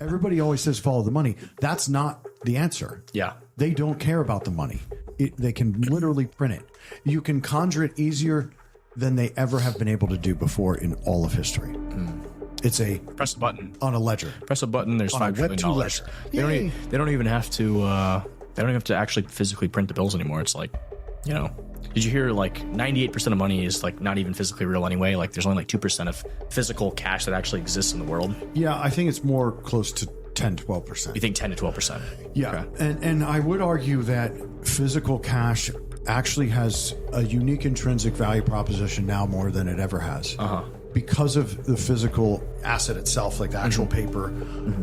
Everybody always says follow the money. That's not the answer. Yeah. They don't care about the money. They can literally print it. You can conjure it easier than they ever have been able to do before in all of history. It's a press a button on a ledger. Press a button. There's $5 trillion. They don't even have to. They don't even have to actually physically print the bills anymore. It's like, you know, did you hear like 98% of money is like not even physically real anyway? Like there's only like 2% of physical cash that actually exists in the world. Yeah, I think it's more close to 10, 12%. You think 10 to 12%? Yeah. Okay. And I would argue that physical cash actually has a unique intrinsic value proposition now more than it ever has. Because of the physical asset itself, like the actual paper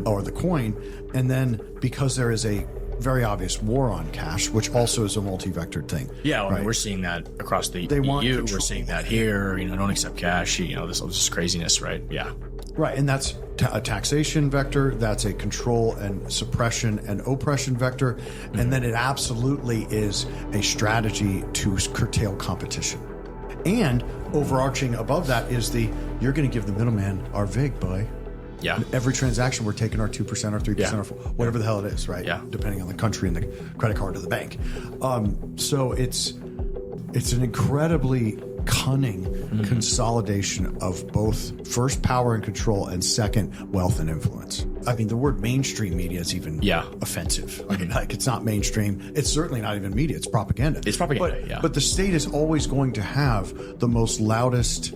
or the coin. And then because there is a very obvious war on cash, which also is a multi-vectored thing. Yeah, well, I mean, we're seeing that across the EU. We're seeing that here. You know, don't accept cash. You know, this craziness, right? Yeah. Right, and that's a taxation vector, that's a control and suppression and oppression vector, and then it absolutely is a strategy to curtail competition. And overarching above that is you're going to give the middleman our VIG, boy. Yeah. Every transaction, we're taking our 2% or 3% or whatever the hell it is, right? Yeah. Depending on the country and the credit card of the bank. So it's an incredibly cunning consolidation of both first power and control and second wealth and influence. I mean, the word mainstream media is even offensive. I mean, like it's not mainstream. It's certainly not even media. It's propaganda. It's propaganda, But the state is always going to have the most loudest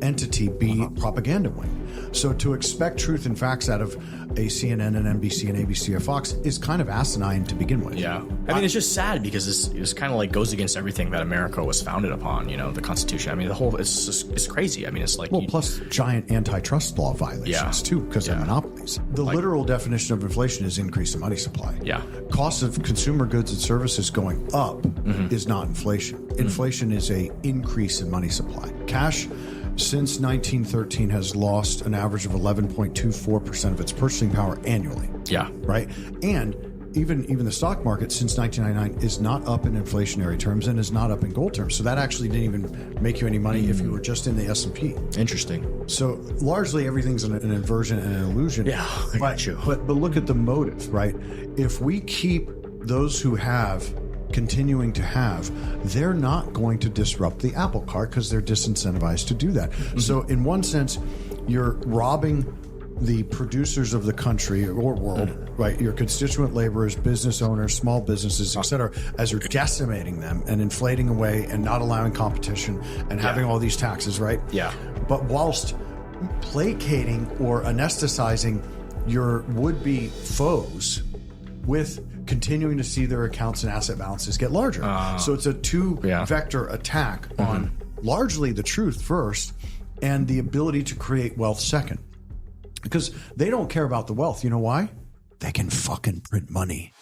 entity be propaganda wing. So to expect truth and facts out of a CNN and NBC and ABC or Fox is kind of asinine to begin with. Yeah. I mean, it's just sad because it's kind of like goes against everything that America was founded upon, you know, the Constitution. I mean, it's crazy. I mean, it's like... Well, plus giant antitrust law violations too, because they're monopolies. The literal definition of inflation is increase in money supply. Yeah. Cost of consumer goods and services going up is not inflation. Inflation is a increase in money supply. Cash since 1913 has lost an average of 11.24% of its purchasing power annually. Yeah. Right? And even the stock market since 1999 is not up in inflationary terms and is not up in gold terms. So that actually didn't even make you any money if you were just in the S&P. Interesting. So largely everything's an inversion and an illusion. Yeah, I got you. But look at the motive, right? If we keep those who have continuing to have, they're not going to disrupt the apple cart because they're disincentivized to do that. So in one sense, you're robbing the producers of the country or world, right? Your constituent laborers, business owners, small businesses, et cetera, as you're decimating them and inflating away and not allowing competition and having all these taxes, right? Yeah. But whilst placating or anesthetizing your would-be foes with continuing to see their accounts and asset balances get larger. So it's a two-vector attack on largely the truth first and the ability to create wealth second. Because they don't care about the wealth. You know why? They can fucking print money.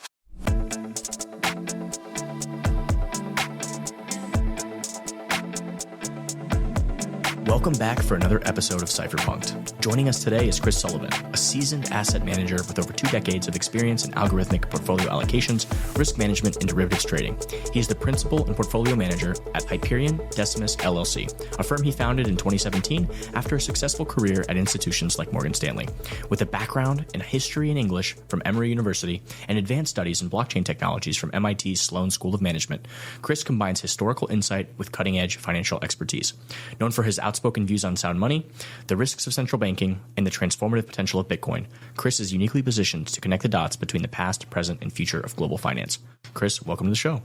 Welcome back for another episode of Cypherpunk'd. Joining us today is Chris Sullivan, a seasoned asset manager with over 2 decades of experience in algorithmic portfolio allocations, risk management, and derivatives trading. He is the principal and portfolio manager at Hyperion Decimus LLC, a firm he founded in 2017 after a successful career at institutions like Morgan Stanley. With a background in history and English from Emory University and advanced studies in blockchain technologies from MIT Sloan School of Management, Chris combines historical insight with cutting-edge financial expertise. Known for his outspoken views on sound money, the risks of central banking, and the transformative potential of Bitcoin, Chris is uniquely positioned to connect the dots between the past, present, and future of global finance. Chris, welcome to the show.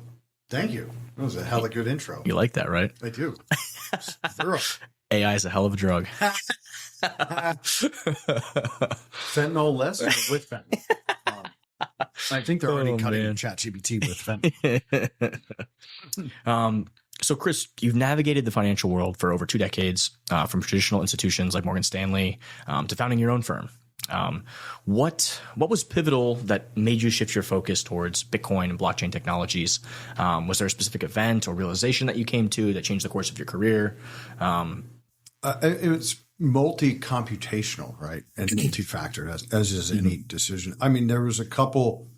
Thank you. That was a hell of a good intro. You like that, right? I do. Thorough. AI is a hell of a drug. Fentanyl less or with fentanyl? I think they're already cutting ChatGPT with fentanyl. So, Chris, you've navigated the financial world for over 2 decades, from traditional institutions like Morgan Stanley to founding your own firm. What was pivotal that made you shift your focus towards Bitcoin and blockchain technologies? Was there a specific event or realization that you came to that changed the course of your career? It was multi-computational, right? And multi-factor, as is any decision. I mean, there was a couple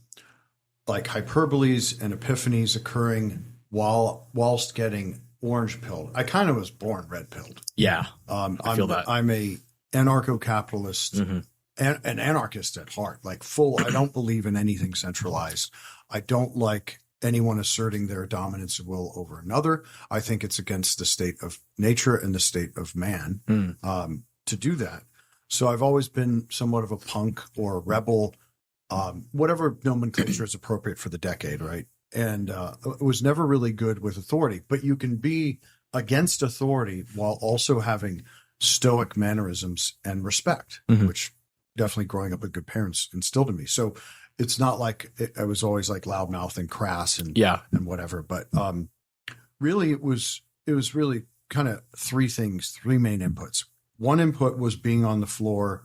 like hyperboles and epiphanies occurring whilst getting orange pilled. I kind of was born red pilled. Yeah, I feel that. I'm a anarcho-capitalist an anarchist at heart, like full. I don't believe in anything centralized. I don't like anyone asserting their dominance of will over another. I think it's against the state of nature and the state of man to do that. So I've always been somewhat of a punk or a rebel, whatever nomenclature is appropriate for the decade, right? And it was never really good with authority. But you can be against authority while also having stoic mannerisms and respect, which definitely growing up with good parents instilled in me. So it's not like I was always like loudmouth and crass and whatever. But really, it was really kind of three main inputs. One input was being on the floor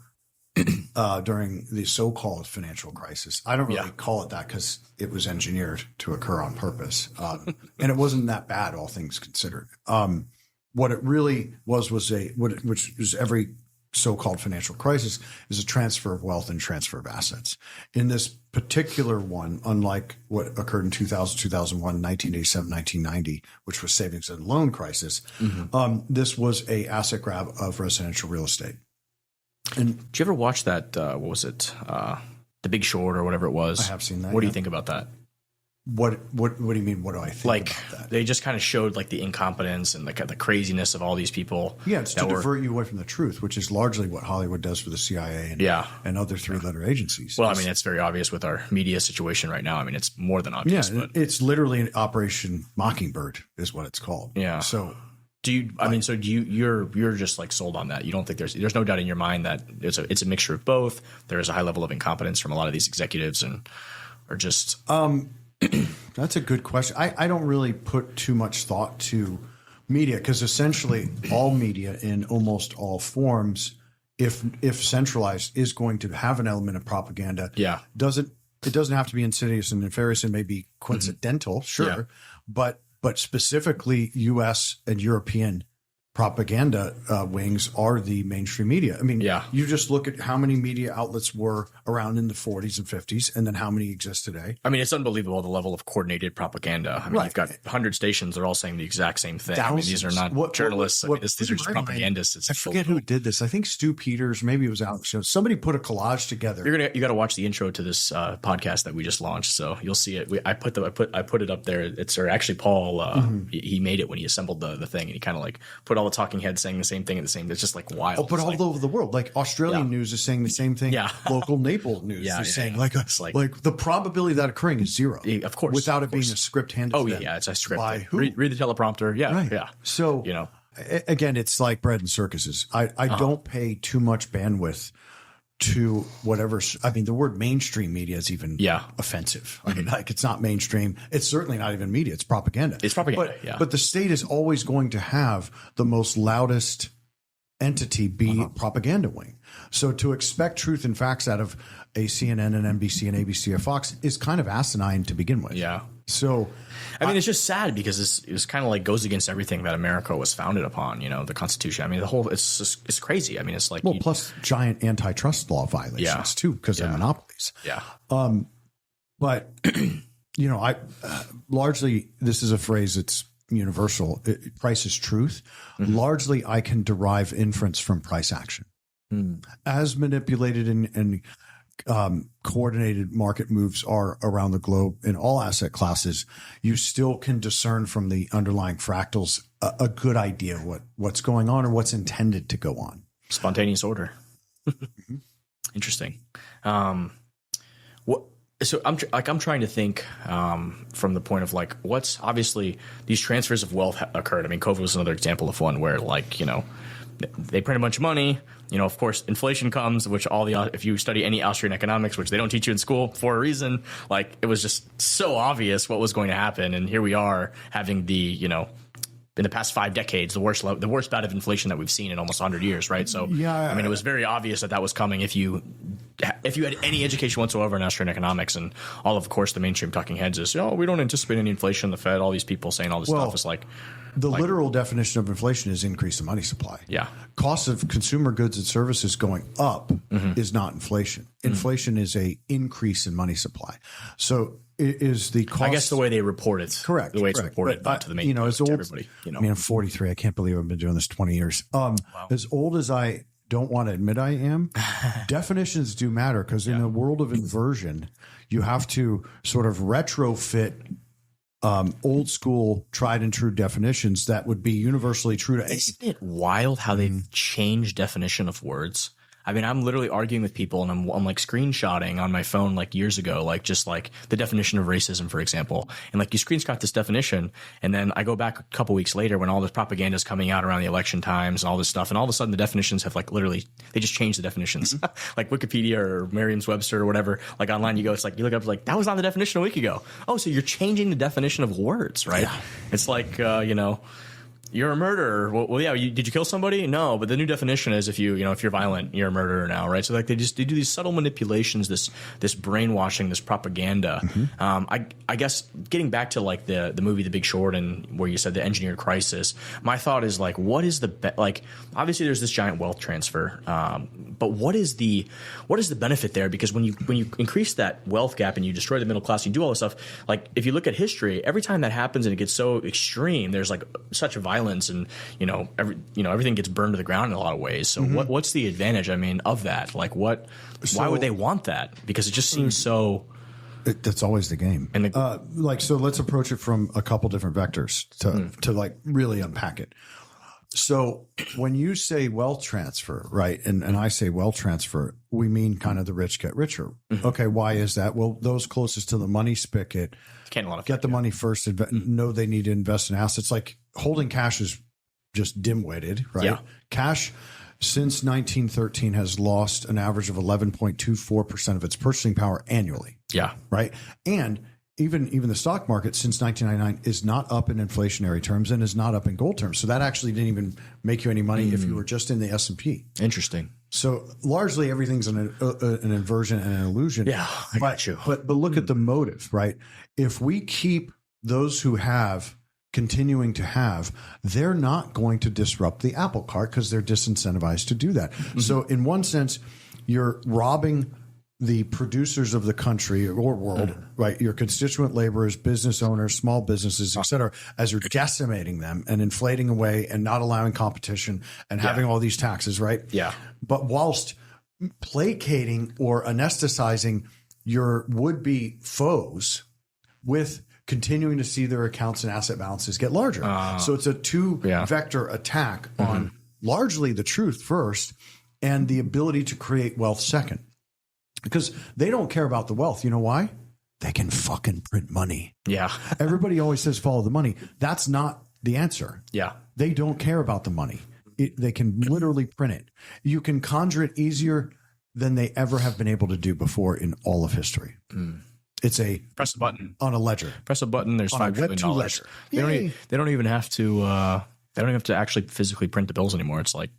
during the so-called financial crisis. I don't really call it that because it was engineered to occur on purpose. And it wasn't that bad, all things considered. What it really was which is every so-called financial crisis, is a transfer of wealth and transfer of assets. In this particular one, unlike what occurred in 2000, 2001, 1987, 1990, which was savings and loan crisis, this was a asset grab of residential real estate. And did you ever watch that? What was it? The Big Short or whatever it was? I have seen that. What do you think about that? What do you mean? What do I think about that? They just kind of showed like the incompetence and the craziness of all these people. Yeah, it's to divert you away from the truth, which is largely what Hollywood does for the CIA and other three-letter agencies. Well, I mean, it's very obvious with our media situation right now. I mean, it's more than obvious. Yeah, it's literally an Operation Mockingbird is what it's called. Yeah. So you're just like sold on that. You don't think there's no doubt in your mind that it's a mixture of both. There is a high level of incompetence from a lot of these executives or just That's a good question. I don't really put too much thought to media because essentially all media in almost all forms, if centralized, is going to have an element of propaganda. Yeah. It doesn't have to be insidious and nefarious and maybe coincidental, sure. But specifically US and European propaganda wings are the mainstream media. I mean, you just look at how many media outlets were around in the 40s and 50s and then how many exist today. I mean, it's unbelievable the level of coordinated propaganda. I mean, you've got 100 stations. They're all saying the exact same thing. I mean, these are not journalists. These are just propagandists. I forget who did this. I think Stu Peters, maybe it was Alex Jones. Somebody put a collage together. You got to watch the intro to this podcast that we just launched. So you'll see it. I put it up there. It's actually Paul. He made it when he assembled the thing, and he kind of like put all the talking heads saying the same thing and the same. It's just like wild. Oh, but all over the world, like Australian news is saying the same thing. Yeah. Local Naples news is saying like the probability of that occurring is zero. Of course, without it being a script handed. Oh to them. Yeah, it's a script. By who? Read the teleprompter. Yeah, right. Yeah. So again, it's like bread and circuses. I don't pay too much bandwidth to whatever. I mean, the word mainstream media is even offensive. I mean, like it's not mainstream. It's certainly not even media. It's propaganda. It's propaganda. But the state is always going to have the most loudest entity be propaganda wing. So to expect truth and facts out of a CNN and NBC and ABC or Fox is kind of asinine to begin with. Yeah. So, I mean, it's just sad because it's kind of like goes against everything that America was founded upon. You know, the Constitution. I mean, it's crazy. I mean, it's like plus giant antitrust law violations too because they're monopolies. Yeah. But I largely this is a phrase that's universal. Price is truth. Largely, I can derive inference from price action. As manipulated and coordinated market moves are around the globe in all asset classes, you still can discern from the underlying fractals a good idea what's going on or what's intended to go on. Spontaneous order. Interesting. So I'm trying to think from the point of like what's obviously these transfers of wealth occurred. I mean, COVID was another example of one where they print a bunch of money. Of course, inflation comes, which if you study any Austrian economics, which they don't teach you in school for a reason, like it was just so obvious what was going to happen. And here we are having in the past 5 decades, the worst bout of inflation that we've seen in almost 100 years, right? So, I mean, it was very obvious that was coming if you had any education whatsoever in Austrian economics, and of course, the mainstream talking heads is, we don't anticipate any inflation. The Fed, all these people saying all this stuff is like. The literal definition of inflation is increase in money supply. Yeah. Cost of consumer goods and services going up is not inflation. Inflation is a increase in money supply. So it is the cost. I guess the way they report it. Correct. The way it's reported to the main as old, to everybody. I mean, I'm 43. I can't believe I've been doing this 20 years. Wow. As old as I don't want to admit I am. Definitions do matter because in a world of inversion, you have to sort of retrofit old school, tried and true definitions that would be universally true to. Isn't it wild how they've changed definition of words? I mean, I'm literally arguing with people and I'm like screenshotting on my phone like years ago, like just like the definition of racism, for example. And like you screenshot this definition and then I go back a couple weeks later when all this propaganda is coming out around the election times and all this stuff. And all of a sudden the definitions have like literally, they just changed the definitions. Like Wikipedia or Merriam-Webster or whatever, like online you go, it's like you look up like that was not the definition a week ago. Oh, so you're changing the definition of words, right? Yeah. It's like, you know, you're a murderer. Well, yeah. Did you kill somebody? No, but the new definition is if you're violent, you're a murderer now, right? So like they do these subtle manipulations, this brainwashing, this propaganda. I guess getting back to like the movie The Big Short and where you said the engineered crisis, my thought is like, what is like obviously there's this giant wealth transfer, but what is the benefit there? Because when you increase that wealth gap and you destroy the middle class, you do all this stuff. Like if you look at history, every time that happens and it gets so extreme, there's like such a violence and everything gets burned to the ground in a lot of ways. So what's the advantage? I mean, of that? Like why would they want that? Because it just seems so. That's always the game. And so let's approach it from a couple different vectors to like really unpack it. So when you say wealth transfer, right, and I say wealth transfer, we mean kind of the rich get richer. Okay, why is that? Well, those closest to the money spigot get the money first, know they need to invest in assets. Like holding cash is just dim-witted, right? Yeah. Cash since 1913 has lost an average of 11.24% of its purchasing power annually. Yeah. Right. And even the stock market since 1999 is not up in inflationary terms and is not up in gold terms. So that actually didn't even make you any money if you were just in the S&P. Interesting. So largely everything's an inversion and an illusion. Yeah, I got you. But look at the motive, right? If we keep those who have continuing to have, they're not going to disrupt the apple cart because they're disincentivized to do that. So in one sense, you're robbing the producers of the country or world, right? Your constituent laborers, business owners, small businesses, et cetera, as you're decimating them and inflating away and not allowing competition and having all these taxes, right? Yeah. But whilst placating or anesthetizing your would-be foes with continuing to see their accounts and asset balances get larger. So it's a two-vector attack on largely the truth first and the ability to create wealth second. Because they don't care about the wealth. You know why? They can fucking print money. Yeah. Everybody always says follow the money. That's not the answer. Yeah. They don't care about the money. They can literally print it. You can conjure it easier than they ever have been able to do before in all of history. It's a press a button on a ledger. Press a button. There's $5 trillion. They don't even have to. They don't have to actually physically print the bills anymore. It's like,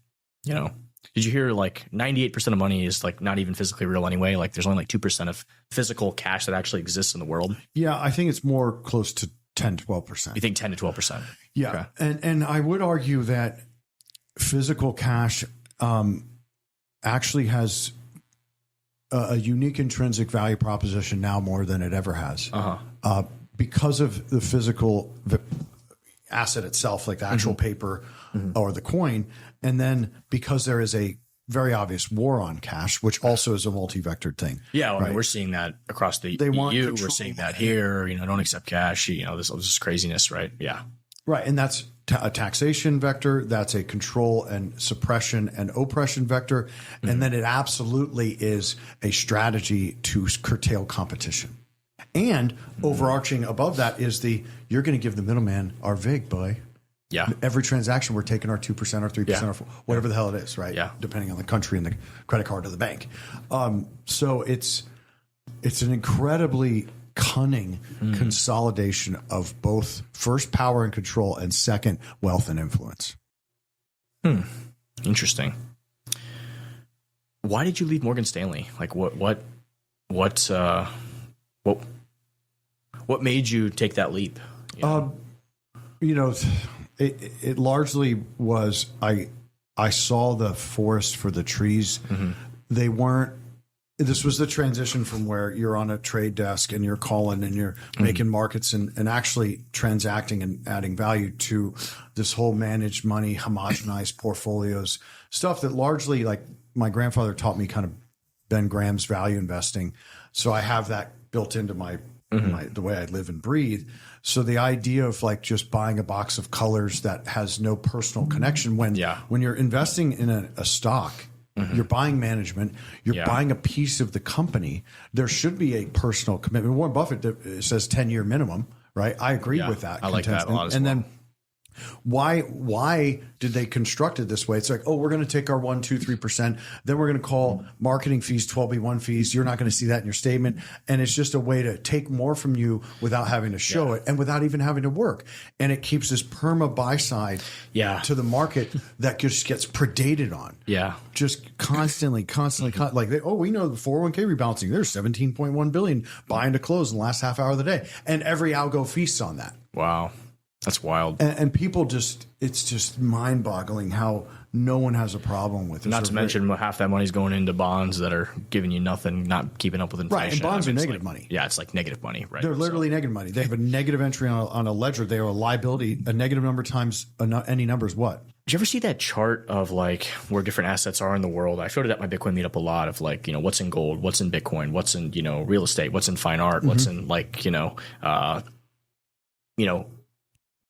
you know. Did you hear like 98% of money is like not even physically real anyway? Like there's only like 2% of physical cash that actually exists in the world. Yeah, I think it's more close to 10, 12%. You think 10 to 12%? Yeah. Okay. And I would argue that physical cash actually has a unique intrinsic value proposition now more than it ever has. Because of the physical asset itself, like the actual paper or the coin. And then because there is a very obvious war on cash, which also is a multi-vectored thing. Yeah, well, I mean, we're seeing that across the EU. We're seeing that here. You know, don't accept cash. You know, this craziness, right? Yeah. Right. And that's a taxation vector. That's a control and suppression and oppression vector. And then it absolutely is a strategy to curtail competition. And overarching above that is you're going to give the middleman our vig, boy. Yeah. Every transaction, we're taking our 2% or 3% or whatever the hell it is, right? Yeah. Depending on the country and the credit card of the bank. So it's an incredibly cunning consolidation of both first power and control and second wealth and influence. Interesting. Why did you leave Morgan Stanley? Like what made you take that leap? It largely was I saw the forest for the trees. They weren't This was the transition from where you're on a trade desk and you're calling and you're making markets and actually transacting and adding value to this whole managed money, homogenized portfolios, stuff that largely, like my grandfather taught me kind of Ben Graham's value investing. So I have that built into my the way I live and breathe. So the idea of like just buying a box of colors that has no personal connection when you're investing in a stock, you're buying management, you're buying a piece of the company, there should be a personal commitment. Warren Buffett says 10-year minimum, right? I agree with that. I like that a lot as well. Then why did they construct it this way? It's like, oh, we're going to take our 1%, 2%, 3%. Then we're going to call marketing fees 12B1 fees. You're not going to see that in your statement. And it's just a way to take more from you without having to show it and without even having to work. And it keeps this perma buy side to the market that just gets predated on. Yeah. Just constantly. Like, we know the 401k rebalancing. There's 17.1 billion buying to close in the last half hour of the day. And every algo feasts on that. Wow. That's wild. And people it's just mind boggling how no one has a problem with it. Not to mention half that money's going into bonds that are giving you nothing, not keeping up with inflation. Right. And bonds are negative money. Yeah. It's like negative money, right? They're literally negative money. They have a negative entry on a ledger. They are a liability. A negative number times any number is what? Did you ever see that chart of like where different assets are in the world? I showed it at my Bitcoin meetup a lot of like, what's in gold, what's in Bitcoin, what's in, real estate, what's in fine art, what's in like,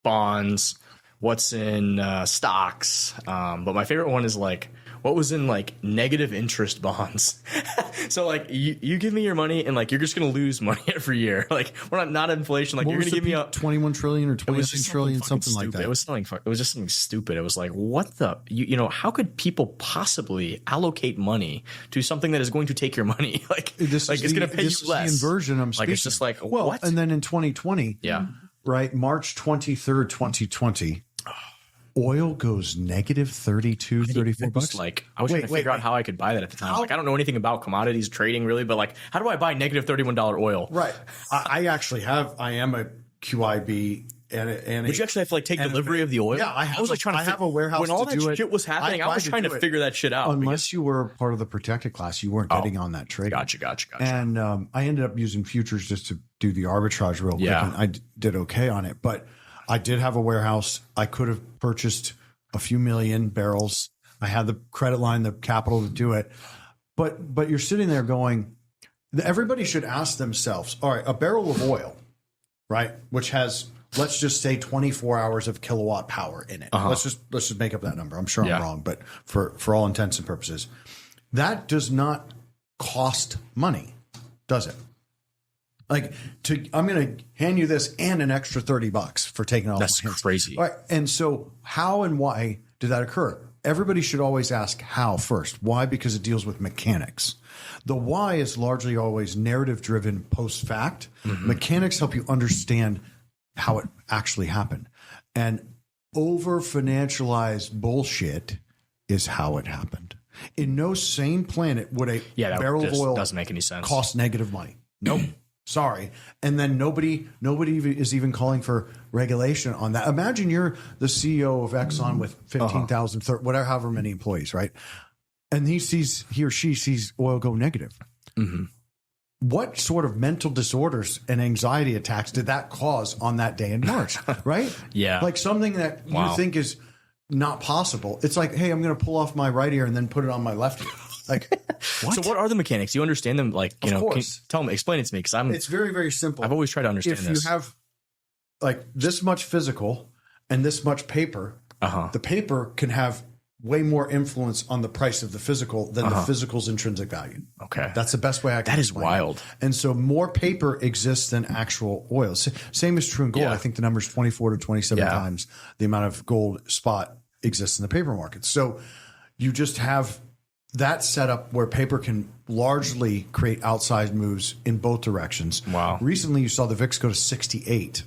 bonds, what's in stocks. But my favorite one is like what was in like negative interest bonds. So like you give me your money and like you're just gonna lose money every year. Like we're not inflation. Like you're gonna give me 21 trillion or 29 trillion, something like that. It was just something stupid. It was like, what the how could people possibly allocate money to something that is going to take your money? Like it's gonna pay you less. The inversion I'm speaking. Like it's just like what? And then in 2020, right, March 23rd, 2020, oil goes negative 32, 34 bucks. Like I was trying to figure out how I could buy that at the time. Like I don't know anything about commodities trading really, but like how do I buy negative $31 oil? Right. I am a QIB. And would you actually have to like take delivery of the oil? Yeah, I was like trying to have a warehouse when all that shit was happening. I was trying to figure that shit out. Unless you were part of the protected class, you weren't getting on that trade. Gotcha. And I ended up using futures just to do the arbitrage real quick. And I did okay on it, but I did have a warehouse. I could have purchased a few million barrels. I had the credit line, the capital to do it. But you're sitting there going, everybody should ask themselves, all right, a barrel of oil, right, which has, let's just say 24 hours of kilowatt power in it. Let's just make up that number. I'm sure I'm wrong, but for all intents and purposes, that does not cost money, does it? Like I'm going to hand you this and an extra $30 for taking it off my hands. That's crazy. All right. And so how and why did that occur? Everybody should always ask how first. Why? Because it deals with mechanics. The why is largely always narrative driven post fact. Mechanics help you understand how it actually happened. And over financialized bullshit is how it happened. In no sane planet would a barrel of oil doesn't make any sense. Cost negative money. Nope. Sorry. And then nobody is even calling for regulation on that. Imagine you're the CEO of Exxon with 15,000, whatever, however many employees, right? And he or she sees oil go negative. What sort of mental disorders and anxiety attacks did that cause on that day in March, right? Like something that you think is not possible. It's like, hey, I'm going to pull off my right ear and then put it on my left ear. Like, what? So what are the mechanics? Do you understand them? Like, of course. Tell me, explain it to me. Cause it's very, very simple. I've always tried to understand this. If you have like this much physical and this much paper, the paper can have way more influence on the price of the physical than the physical's intrinsic value. Okay. That's the best way I can That is wild. And so more paper exists than actual oil. Same is true in gold. I think the number is 24 to 27 times the amount of gold spot exists in the paper market. So you just have that setup where paper can largely create outsized moves in both directions. Wow. Recently, you saw the VIX go to 68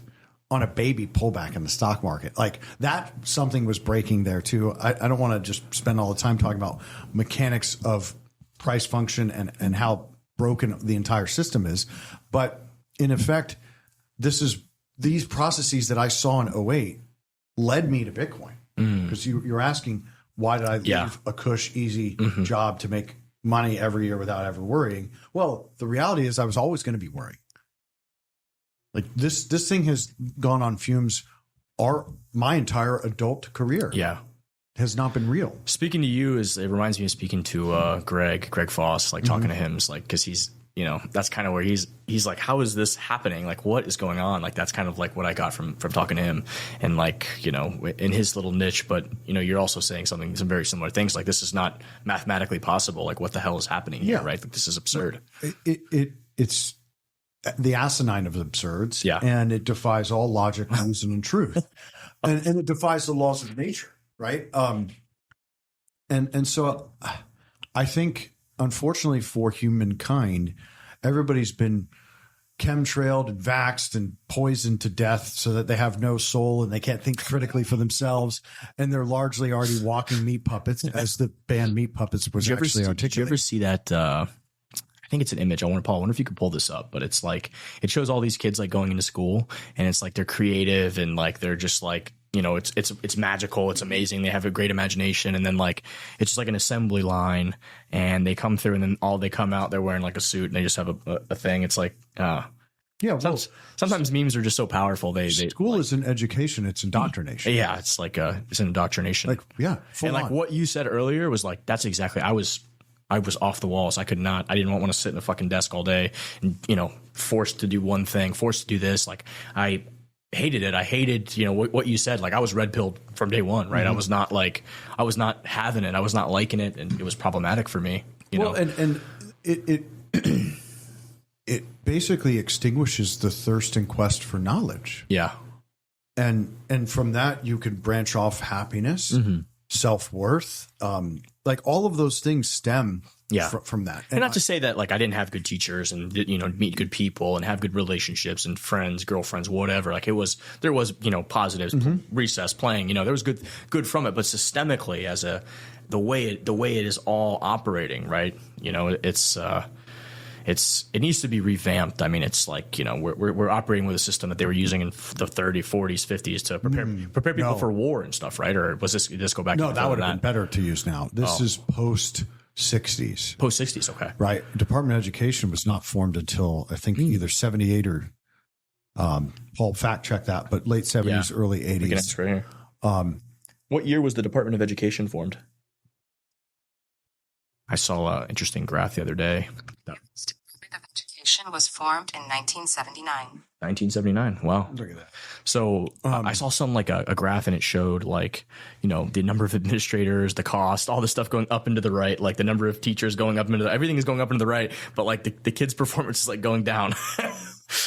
on a baby pullback in the stock market. Like that, something was breaking there too. I don't want to just spend all the time talking about mechanics of price function and how broken the entire system is. But in effect, these processes that I saw in 08 led me to Bitcoin because you're asking, why did I leave a cush, easy job to make money every year without ever worrying. Well, the reality is I was always going to be worrying. Like this thing has gone on fumes my entire adult career. Yeah. Has not been real. Speaking to you it reminds me of speaking to Greg Foss, like talking to him, is like, cause he's, that's kind of where he's like, how is this happening? Like, what is going on? Like, that's kind of like what I got from talking to him, and like, in his little niche, but you're also saying some very similar things. Like, this is not mathematically possible. Like, what the hell is happening here? Right. Like, this is absurd. It's the asinine of absurds. Yeah. And it defies all logic, reason, and truth. and it defies the laws of nature. Right. And so I think, unfortunately for humankind, everybody's been chemtrailed and vaxxed and poisoned to death so that they have no soul and they can't think critically for themselves. And they're largely already walking meat puppets, as the band Meat Puppets was actually articulating. Did you ever see that? I think it's an image. I wonder if you could pull this up, but it's like, it shows all these kids like going into school, and it's like they're creative and like they're just like, it's magical, it's amazing, they have a great imagination, and then like it's just like an assembly line, and they come through, and then they come out, they're wearing like a suit, and they just have a thing. It's like sometimes memes are just so powerful. School isn't education, it's indoctrination. Yeah, it's like it's an indoctrination. Like and like what you said earlier was like, that's exactly, I was off the walls. I didn't want to sit in a fucking desk all day and, forced to do one thing, forced to do this. Like, I hated it. I hated, what you said. Like, I was red pilled from day one, right? Mm-hmm. I was not having it. I was not liking it. And it was problematic for me, know? And it basically extinguishes the thirst and quest for knowledge. Yeah. And from that, you can branch off happiness, self-worth, like all of those things stem from that. And not to say that like I didn't have good teachers and meet good people and have good relationships and friends, girlfriends, whatever. Like there was positives, recess, playing, there was good from it, but systemically as the way it is all operating, right? It needs to be revamped. I mean, it's like, we're operating with a system that they were using in the 30s, 40s, 50s to prepare people for war and stuff, right? Or was this go back? No, that would have been better to use now. This is post 60s. Post 60s, okay. Right. Department of Education was not formed until I think either 78 or Paul fact check that, but late 70s, early 80s. Right here. What year was the Department of Education formed? I saw an interesting graph the other day. Department of Education was formed in 1979. 1979. Wow. Look at that. So I saw some like a graph, and it showed like, the number of administrators, the cost, all this stuff going up into the right, like the number of teachers going up into everything is going up into the right, but like the kids' performance is like going down.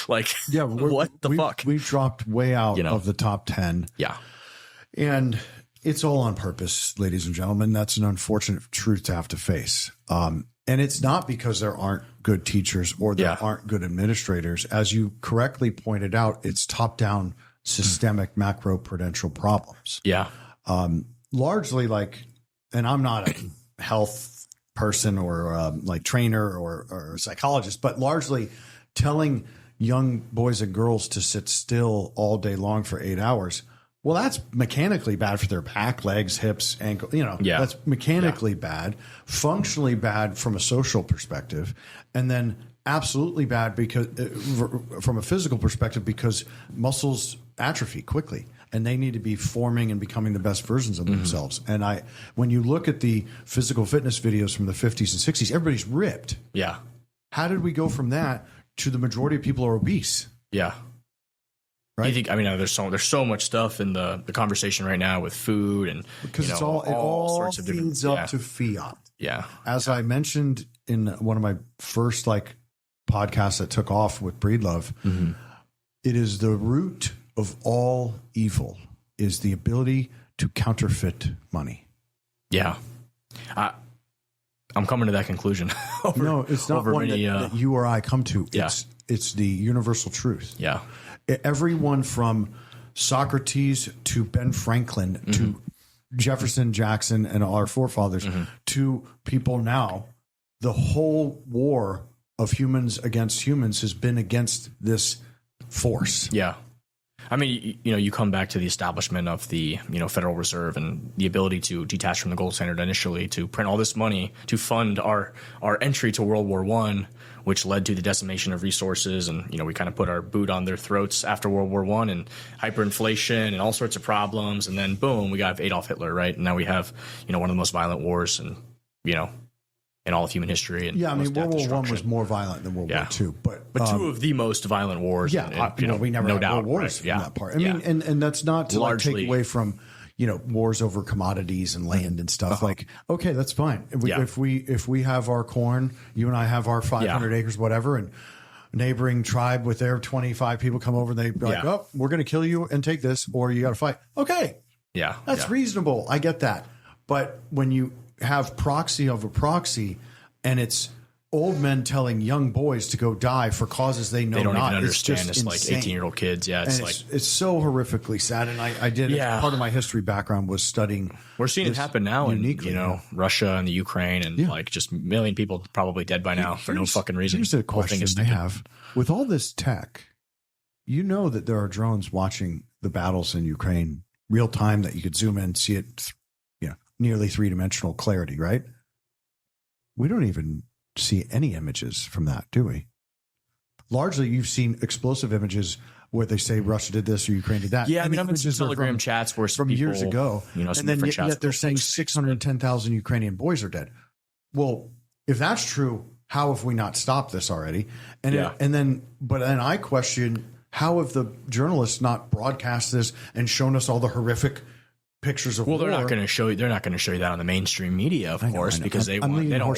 Like, what the fuck? We've dropped way out of the top 10. Yeah. And it's all on purpose, ladies and gentlemen. That's an unfortunate truth to have to face. And it's not because there aren't good teachers or there aren't good administrators. As you correctly pointed out, it's top-down systemic macro-prudential problems. Yeah. Largely like, and I'm not a health person or like trainer or psychologist, but largely telling young boys and girls to sit still all day long for 8 hours. Well, that's mechanically bad for their back, legs, hips, ankle. That's mechanically bad, functionally bad from a social perspective, and then absolutely bad because from a physical perspective because muscles atrophy quickly, and they need to be forming and becoming the best versions of themselves. And when you look at the physical fitness videos from the 50s and 60s, everybody's ripped. Yeah. How did we go from that to the majority of people are obese? Yeah. Right. You think? There's so much stuff in the conversation right now with food and because it all sorts of different leads up to fiat. Yeah. As I mentioned in one of my first podcasts that took off with Breedlove, it is the root of all evil is the ability to counterfeit money. Yeah. I'm coming to that conclusion. No, it's not one that you or I come to. Yeah. It's the universal truth. Yeah. Everyone from Socrates to Ben Franklin to Jefferson, Jackson, and our forefathers to people now, the whole war of humans against humans has been against this force. Yeah. I mean, you come back to the establishment of the, Federal Reserve and the ability to detach from the gold standard initially to print all this money to fund our entry to World War I, which led to the decimation of resources. And, we kind of put our boot on their throats after World War I and hyperinflation and all sorts of problems. And then, boom, we got Adolf Hitler, right? And now we have, one of the most violent wars and, in all of human history. And yeah, I mean, World War I was more violent than World War II. But two of the most violent wars. Yeah, we never had world wars from that part. I mean, and that's not to take away from, wars over commodities and land and stuff. Like, okay, that's fine. If we have our corn, you and I have our 500 acres, whatever, and neighboring tribe with their 25 people come over and they be like, oh, we're going to kill you and take this, or you got to fight. Okay. Yeah. That's reasonable. I get that. But when you have proxy over proxy and it's old men telling young boys to go die for causes they know they don't not, even understand. It's like insane. 18-year-old kids. Yeah, it's so horrifically sad. And I did part of my history background was studying. We're seeing it happen now uniquely, in Russia and the Ukraine and like just a million people probably dead by now for no fucking reason. Here's a question they have. With all this tech, that there are drones watching the battles in Ukraine real time that you could zoom in and see it, nearly three-dimensional clarity, right? We don't even see any images from that, do we? Largely, you've seen explosive images where they say Russia did this or Ukraine did that. Yeah, I'm in some Telegram chats where from people, years ago, and then yet they're saying 610,000 Ukrainian boys are dead. Well, if that's true, how have we not stopped this already? And then I question, how have the journalists not broadcast this and shown us all the horrific pictures of war? They're not going to show you. They're not going to show you that on the mainstream media, of course, because they don't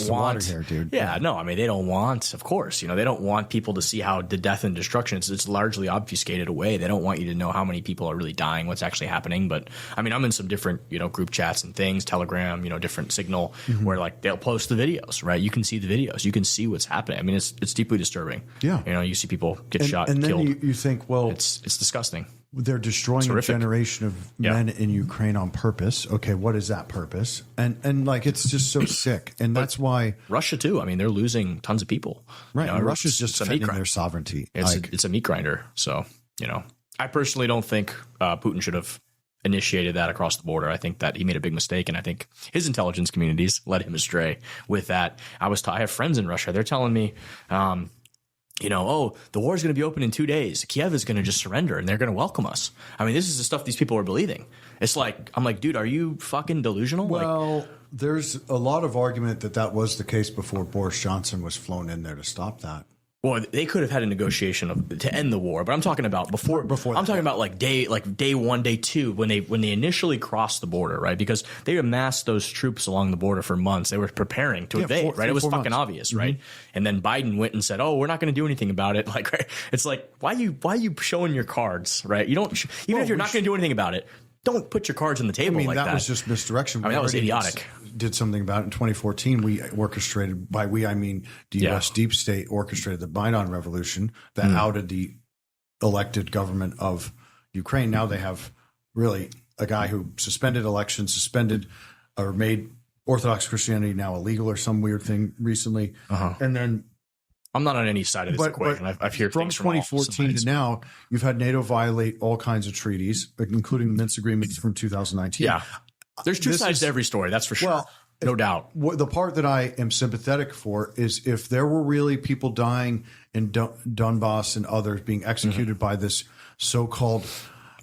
want. Here, dude. Yeah, no, I mean they don't want. Of course, they don't want people to see how the death and destruction. It's largely obfuscated away. They don't want you to know how many people are really dying, what's actually happening. But I mean, I'm in some different group chats and things, Telegram, different Signal, where like they'll post the videos, right? You can see the videos, you can see what's happening. I mean, it's deeply disturbing. Yeah, you see people get shot, and killed. Then you think, well, it's disgusting. They're destroying a generation of men in Ukraine on purpose. Okay, what is that purpose? And like it's just so sick. And that's why Russia too. I mean, they're losing tons of people. Right. Russia's just defending their sovereignty. It's a meat grinder. So, I personally don't think Putin should have initiated that across the border. I think that he made a big mistake, and I think his intelligence communities led him astray with that. I have friends in Russia. They're telling me, the war is going to be open in 2 days. Kiev is going to just surrender and they're going to welcome us. I mean, this is the stuff these people are believing. It's like, I'm like, dude, are you fucking delusional? Well, there's a lot of argument that was the case before Boris Johnson was flown in there to stop that. Well, they could have had a negotiation to end the war, but I'm talking about before. I'm talking about day 1, day 2, when they initially crossed the border, right? Because they amassed those troops along the border for months. They were preparing to invade, right? It was fucking obvious, right? And then Biden went and said, "Oh, we're not going to do anything about it." Like, right? It's like, why are you showing your cards, right? You don't even if you're not going to do anything about it. Don't put your cards on the table like that. That was just misdirection. I mean, that was idiotic. Did something about it in 2014. We orchestrated, by we I mean the U.S. deep state orchestrated the Maidan revolution that outed the elected government of Ukraine. Now they have really a guy who suspended elections, or made Orthodox Christianity now illegal or some weird thing recently. And then I'm not on any side of this equation. I've heard from things 2014 to now, you've had NATO violate all kinds of treaties, including the Minsk agreements from 2019. Yeah. There's two sides to every story. That's for sure. Well, no doubt. The part that I am sympathetic for is if there were really people dying in Donbass and others being executed by this so-called,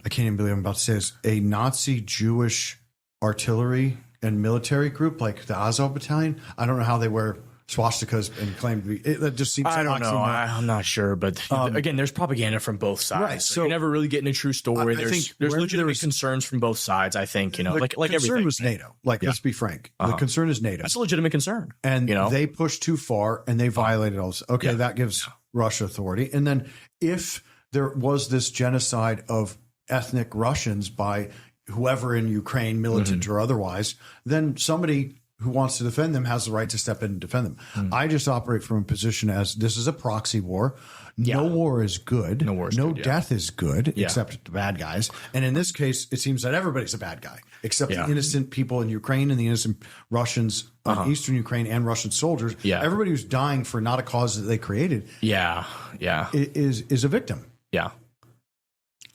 I can't even believe I'm about to say this, a Nazi Jewish artillery and military group like the Azov Battalion. I don't know how they wear swastikas and claim to be. That just seems. I don't know. I'm not sure, but again, there's propaganda from both sides. Right. So you're never really getting a true story. There's legitimate concerns from both sides. I think like everything. The concern was NATO. Let's be frank. The concern is NATO. That's a legitimate concern. And they pushed too far and they violated all this. Okay, that gives Russia authority. And then if there was this genocide of ethnic Russians by whoever in Ukraine, militant or otherwise, then somebody who wants to defend them has the right to step in and defend them. I just operate from a position as this is a proxy war. No war is good. No death is good, except the bad guys. And in this case, it seems that everybody's a bad guy, except the innocent people in Ukraine and the innocent Russians in eastern Ukraine and Russian soldiers. Yeah. Everybody who's dying for not a cause that they created is a victim. Yeah.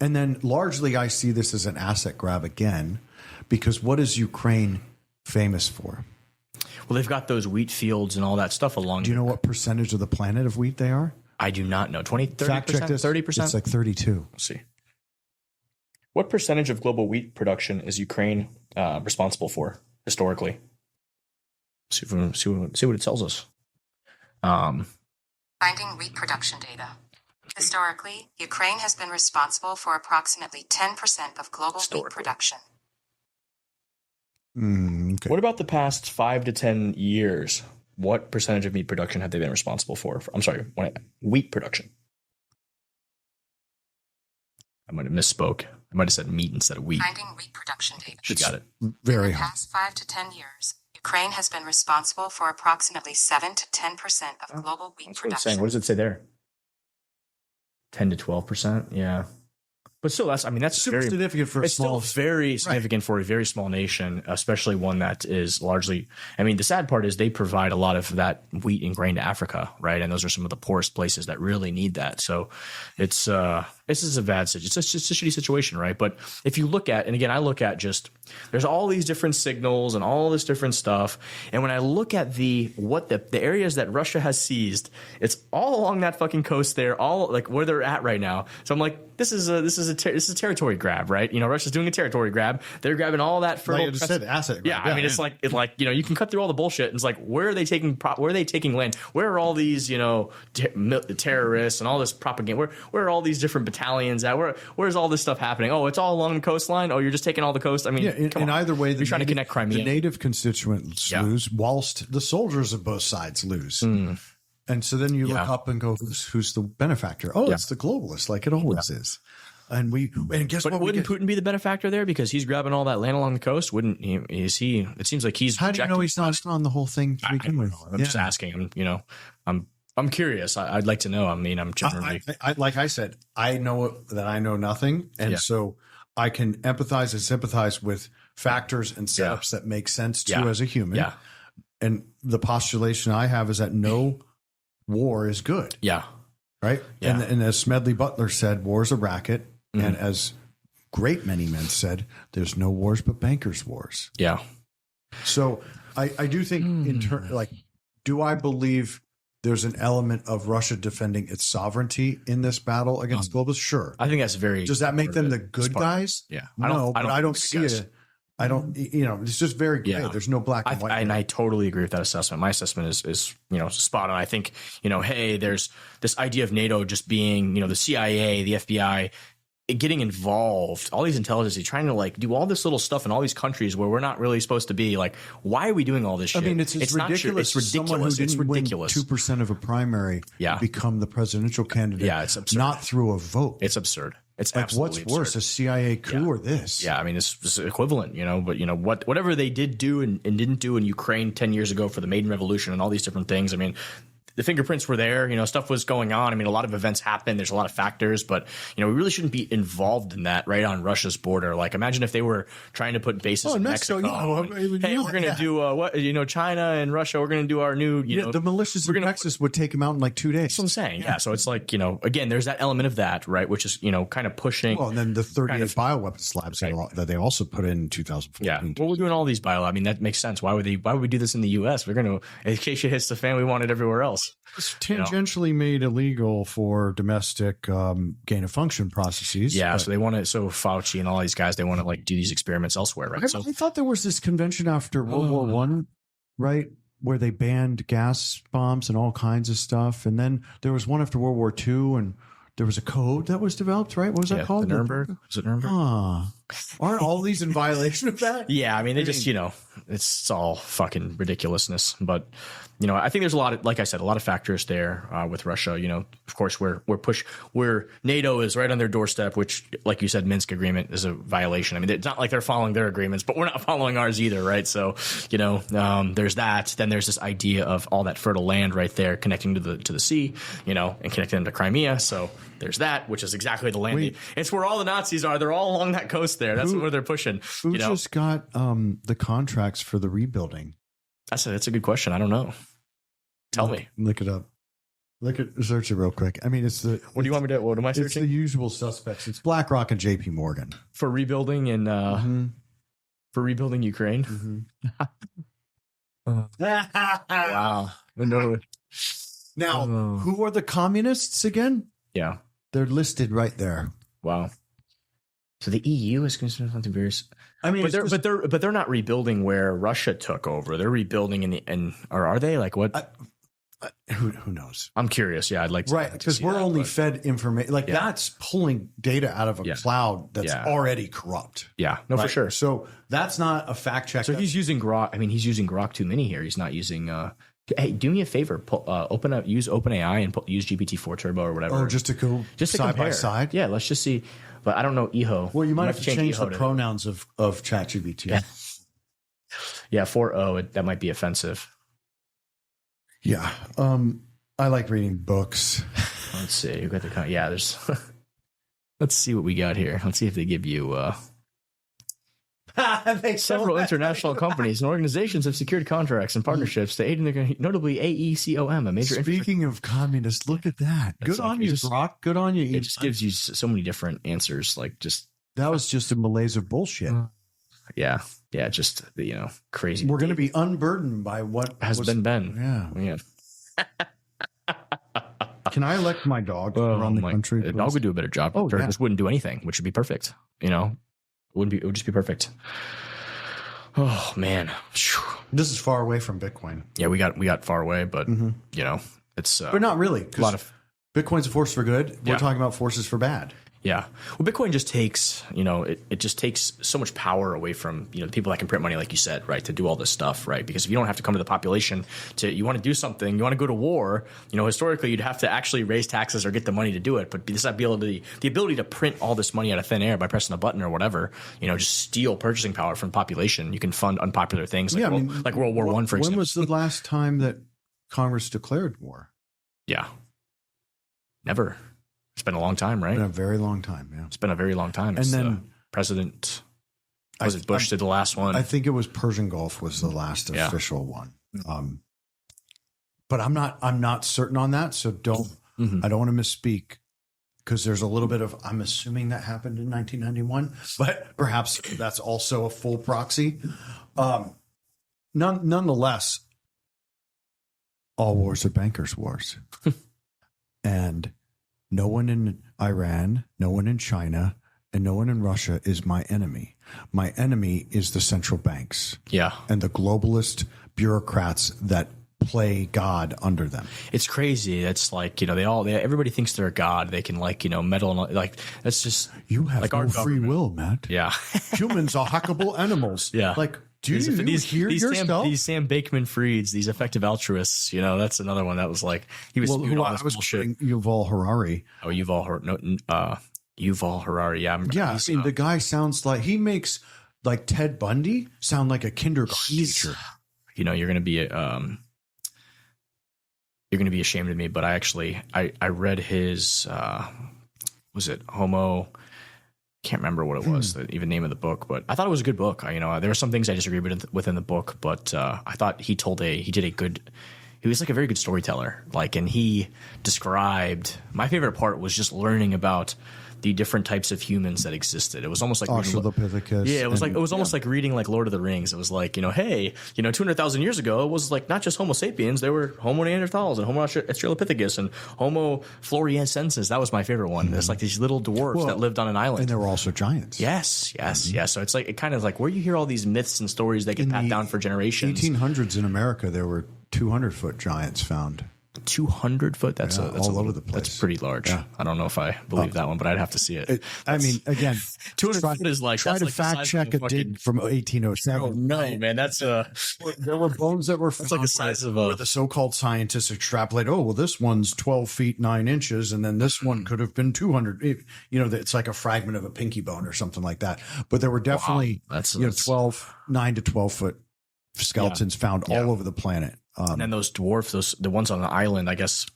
And then largely I see this as an asset grab again, because what is Ukraine famous for? Well, they've got those wheat fields and all that stuff along. Do you know what percentage of the planet of wheat they are? I do not know. 20, 30%, Fact check this. 30%? It's like 32. Let's see. What percentage of global wheat production is Ukraine responsible for historically? See what it tells us. Finding wheat production data. Historically, Ukraine has been responsible for approximately 10% of global wheat production. Okay. What about the past 5 to 10 years? What percentage of meat production have they been responsible for? I'm sorry, wheat production. I might have misspoke. I might have said meat instead of wheat. Finding wheat production data. She got it. Very In the high. past 5 to 10 years, Ukraine has been responsible for approximately 7 to 10% of global wheat That's what it's production. saying. What does it say there? 10 to 12%. Yeah. But still, that's Super very significant for a it's small. still very significant for a very small nation, especially one that is largely. I mean, the sad part is they provide a lot of that wheat and grain to Africa, right? And those are some of the poorest places that really need that. So it's this is a bad situation. It's just a shitty situation, right? But if you look at, and again, I look at just there's all these different signals and all this different stuff, and when I look at the areas that Russia has seized, it's all along that fucking coast there, all like where they're at right now. So I'm like, this is a territory grab, right? You know, Russia's doing a territory grab. They're grabbing all that fertile. Like I just said, asset grab. Yeah, I mean, it's like you know, you can cut through all the bullshit. And it's like, where are they taking land? Where are all these terrorists and all this propaganda? Where are all these different battalions at? Where's all this stuff happening? Oh, it's all along the coastline. Oh, you're just taking all the coast. I mean, in either way, you're trying to connect Crimea. The native constituents lose, whilst the soldiers of both sides lose. And so then you look up and go, who's the benefactor? Oh, it's the globalists, like it always is. And guess but what? Wouldn't Putin be the benefactor there because he's grabbing all that land along the coast? Wouldn't he? Is he? It seems like he's. How do you know he's not on the whole thing to begin with? I'm just asking. I'm curious. I'd like to know. I mean, I'm generally. Like I said, I know that I know nothing, and so I can empathize and sympathize with factors and setups that make sense to you as a human. Yeah. And the postulation I have is that no war is good. Yeah. Right. Yeah. And as Smedley Butler said, war is a racket. Mm-hmm. And as great many men said, there's no wars but bankers' wars. Yeah. So I do think do I believe there's an element of Russia defending its sovereignty in this battle against globalists? Sure. I think that's very. Does that make them the good guys? Yeah. I don't see it. I don't, it's just very gray. Yeah. There's no black and white. And I totally agree with that assessment. My assessment is spot on. I think, hey, there's this idea of NATO just being, the CIA, the FBI, getting involved, all these intelligence, trying to do all this little stuff in all these countries where we're not really supposed to be. Like, why are we doing all this shit? I mean, it's ridiculous. It's ridiculous. Someone who didn't win 2% of a primary become the presidential candidate. Yeah, it's absurd. Not through a vote. It's absurd. It's absolutely what's worse, a CIA coup or this? Yeah, I mean, it's equivalent, but whatever they did do and didn't do in Ukraine 10 years ago for the Maidan Revolution and all these different things. I mean, the fingerprints were there, stuff was going on. I mean, a lot of events happened. There's a lot of factors, but, we really shouldn't be involved in that right on Russia's border. Like, imagine if they were trying to put bases in Mexico. Hey, we're going to do China and Russia, we're going to do our new, the militias in Texas would take them out in like 2 days. That's what I'm saying. Yeah. So it's like, again, there's that element of that, right? Which is, kind of pushing. Well, and then the 38 bioweapons labs that they also put in 2014. Yeah. Well, we're doing all these I mean, that makes sense. Why would we do this in the U.S.? We're going to, in case it hits the fan, we want it everywhere else. It's tangentially made illegal for domestic gain of function processes. Yeah, so they want to. So Fauci and all these guys, they want to do these experiments elsewhere, right? I thought there was this convention after World War I, right, where they banned gas bombs and all kinds of stuff, and then there was one after World War II, and there was a code that was developed, right? What was that called? The Nuremberg? Was it Nuremberg? Aren't all these in violation of that? Yeah, I mean, it's all fucking ridiculousness. But, I think there's a lot of, like I said, a lot of factors there with Russia. Of course, where NATO is right on their doorstep, which, like you said, Minsk agreement is a violation. I mean, it's not like they're following their agreements, but we're not following ours either, right? So, there's that. Then there's this idea of all that fertile land right there connecting to the sea, and connecting them to Crimea. So there's that, which is exactly the land. It's where all the Nazis are. They're all along that coast there. That's where they're pushing. Who just got the contracts for the rebuilding? That's a good question. I don't know. Tell me. Look it up. Search it real quick. I mean, What do you want me to? What am I It's searching? the usual suspects. It's BlackRock and J.P. Morgan For rebuilding and for rebuilding Ukraine. Wow. No. Now, who are the communists again? Yeah. They're listed right there. Wow. So the EU is considered something very. I mean, but they're not rebuilding where Russia took over. They're rebuilding or are they like what? Who knows? I'm curious. Yeah, I'd like to. Right, because we're only fed information. Like that's pulling data out of a cloud that's already corrupt. Yeah, no, for sure. So that's not a fact check. So he's using Grok. I mean, he's using Grok 2 Mini here. He's not using. Hey, do me a favor. Use OpenAI and use GPT-4 Turbo or whatever. Oh, just to go side by side. Yeah, let's just see. But I don't know EHO. Well, you might have to change the pronouns of ChatGPT. Yeah, yeah, 4.0. That might be offensive. Yeah. I like reading books. Let's see. You got the there's. Let's see what we got here. Let's see if they give you. Several international companies and organizations have secured contracts and partnerships to aid in their, notably AECOM, a major. Speaking of communists, look at that. Good on you, Brock. Good on you. It just gives you so many different answers. Like that was just a malaise of bullshit. Yeah. Just crazy. We're going to be unburdened by what has been. Yeah. Can I elect my dog to run the country? The dog would do a better job. Just wouldn't do anything, which would be perfect. It would just be perfect. Oh man, this is far away from Bitcoin. Yeah, we got far away, but it's but not really. A lot of Bitcoin's a force for good. We're talking about forces for bad. Yeah. Well, Bitcoin just takes, it just takes so much power away from, the people that can print money, like you said, right, to do all this stuff, right? Because if you don't have to come to the population you want to do something, you want to go to war, historically you'd have to actually raise taxes or get the money to do it. But this ability to print all this money out of thin air by pressing a button or whatever, just steal purchasing power from population. You can fund unpopular things like World War I, for example. When was the last time that Congress declared war? Yeah. Never. It's been a long time, right? It's been a very long time, yeah. It's been a very long time. And then President, Bush did the last one? I think it was Persian Gulf was the last official one. But I'm not certain on that, so I don't want to misspeak because there's a little bit of I'm assuming that happened in 1991, but perhaps that's also a full proxy. Nonetheless, all wars are bankers' wars, and no one in Iran, no one in China, and no one in Russia is my enemy. My enemy is the central banks. Yeah. And the globalist bureaucrats that play God under them. It's crazy. It's like, everybody thinks they're a god. They can meddle. That's just. You have no free will, Matt. Yeah. Humans are hackable animals. Yeah. Do you hear yourself? These Sam Bankman-Frieds, these effective altruists, that's another one that was like, he was spewing all this bullshit. Yuval Harari. Oh, Yuval Harari. Yeah. Yeah. The guy sounds like, he makes like Ted Bundy sound like a kindergarten teacher. You're going to be, ashamed of me, but I read his, was it Homo? Can't remember what it was, even name of the book, but I thought it was a good book. There were some things I disagreed with in the book, but I thought he was like a very good storyteller. And he described, my favorite part was just learning about the different types of humans that existed. It was almost like Australopithecus. Yeah, it was almost like reading like Lord of the Rings. It was like, hey, 200,000 years ago, it was like not just Homo sapiens. There were Homo neanderthals and Homo australopithecus and Homo floresiensis. That was my favorite one. It's like these little dwarves that lived on an island. And there were also giants. Yes. So it's like, it kind of like where you hear all these myths and stories that get passed down for generations. 1800s in America, there were 200-foot giants found. 200 foot. That's all over the place. That's pretty large. Yeah. I don't know if I believe that one, but I'd have to see it. Again, 200 foot is like try to fact check a dig from 1807. Oh no, man, that's there were bones that were found. That's like the size of where the so-called scientists extrapolate. Oh well, this one's 12 feet 9 inches, and then this one could have been 200. It's like a fragment of a pinky bone or something like that. But there were definitely 9 to 12 foot skeletons found all over the planet. And then those dwarfs, the ones on the island, I guess.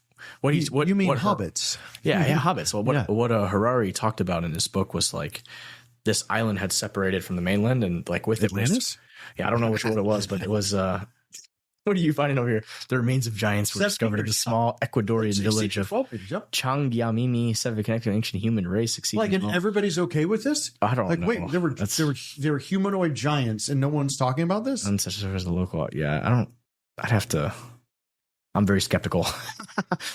You mean hobbits? Yeah, hobbits. Well, what Harari talked about in this book was like this island had separated from the mainland, and like with Atlantis. I don't know which one it was, but it was What are you finding over here? The remains of giants were discovered in a small Ecuadorian village of Changyamimi, said to connect to an ancient human race. Succeeding and everybody's okay with this? I don't know. Wait, there were humanoid giants, and no one's talking about this. And such as the local, I'd have to. I'm very skeptical.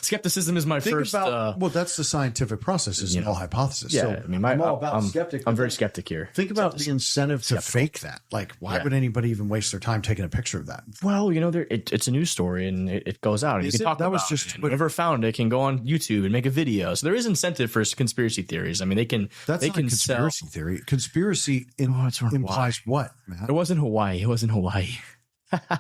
Skepticism is my first. Well, that's the scientific process. Is null hypothesis. Yeah, so I mean, I'm all about skeptic. I'm very skeptic here. Think about the incentive to fake that. Like, why would anybody even waste their time taking a picture of that? Well, it's a news story and it goes out. And you can talk about it. Whoever found it can go on YouTube and make a video. So there is incentive for conspiracy theories. I mean, they can. That's not a conspiracy theory. Conspiracy implies what, Matt? It wasn't Hawaii.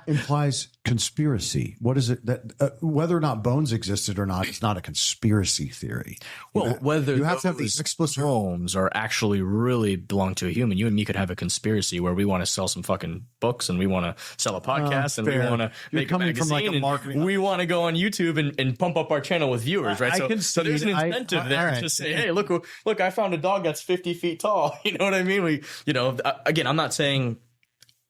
Implies conspiracy. What is it that whether or not bones existed or not, it's not a conspiracy theory. Well, whether you have to have these explicit bones are actually really belong to a human. You and me could have a conspiracy where we want to sell some fucking books and we want to sell a podcast and we want to make a magazine from like a marketing. We want to go on YouTube and pump up our channel with viewers, right? So there's an incentive there to say, hey, look, I found a dog that's 50 feet tall. You know what I mean? Again, I'm not saying.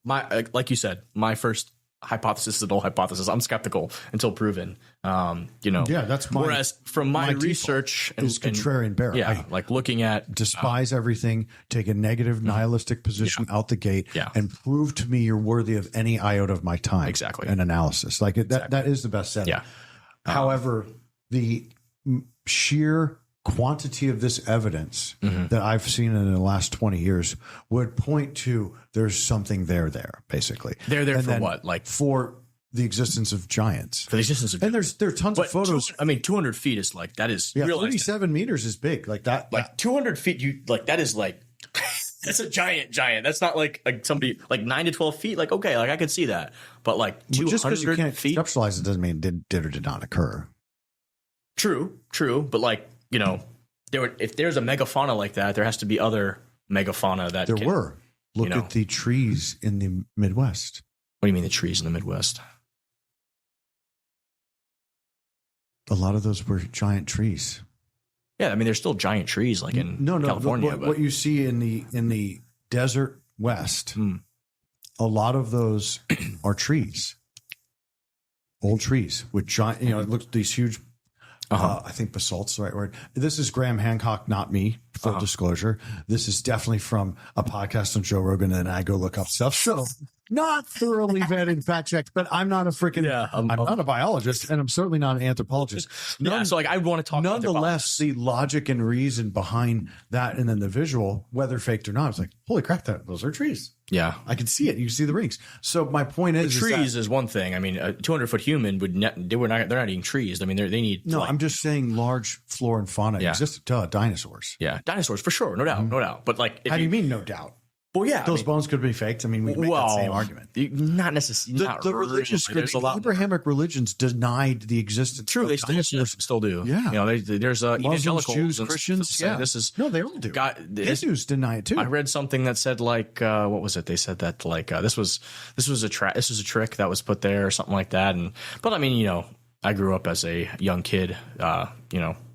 Like you said, my first hypothesis is a null hypothesis. I'm skeptical until proven. That's my. Whereas from my research is contrarian bear. Yeah, like looking at despise everything, take a negative nihilistic position out the gate, and prove to me you're worthy of any iota of my time. Exactly. And analysis that is the best setting. Yeah. However, the sheer quantity of this evidence that I've seen in the last 20 years would point to there's something there, basically. They're there and for what? Like for the existence of giants. For the existence of giants. And there are tons of photos. 200 feet is like, that is 37 meters is big. Like that. Like 200 feet, that is like, that's a giant. That's not like somebody like 9 to 12 feet. Like, okay, like I could see that. But like 200 just because you can't feet. Conceptualize it doesn't mean it did or did not occur. True. But like, if there's a megafauna like that, there has to be other megafauna that there were. Look at the trees in the Midwest. What do you mean the trees in the Midwest? A lot of those were giant trees. Yeah, I mean there's still giant trees like in California. What you see in the desert West, a lot of those are trees, old trees with giant. It looks these huge. I think basalt's the right word. This is Graham Hancock, not me. Full disclosure. This is definitely from a podcast on Joe Rogan, and I go look up stuff. So not thoroughly vetted fact checked, but I'm not a freaking. I'm not a biologist, and I'm certainly not an anthropologist. So like I want to talk. Nonetheless, the logic and reason behind that, and then the visual, whether faked or not, it's like holy crap! Those are trees. Yeah, I can see it. You see the rings. So my point is, trees is one thing. I mean, a 200-foot human they're not eating trees. I mean, they need. No, I'm just saying large flora and fauna exist. Dinosaurs. Yeah, dinosaurs for sure, no doubt. But like, how do you mean no doubt? Well, yeah, those bones could be faked. I mean, we make that same argument. Not necessarily. The religious, Abrahamic religions denied the existence. True, they still do. Yeah, there's Muslims, Jews, Christians. Yeah, this is they all do. Hindus deny it too. I read something that said like, what was it? They said that like this was a trick that was put there or something like that. But I mean, I grew up as a young kid.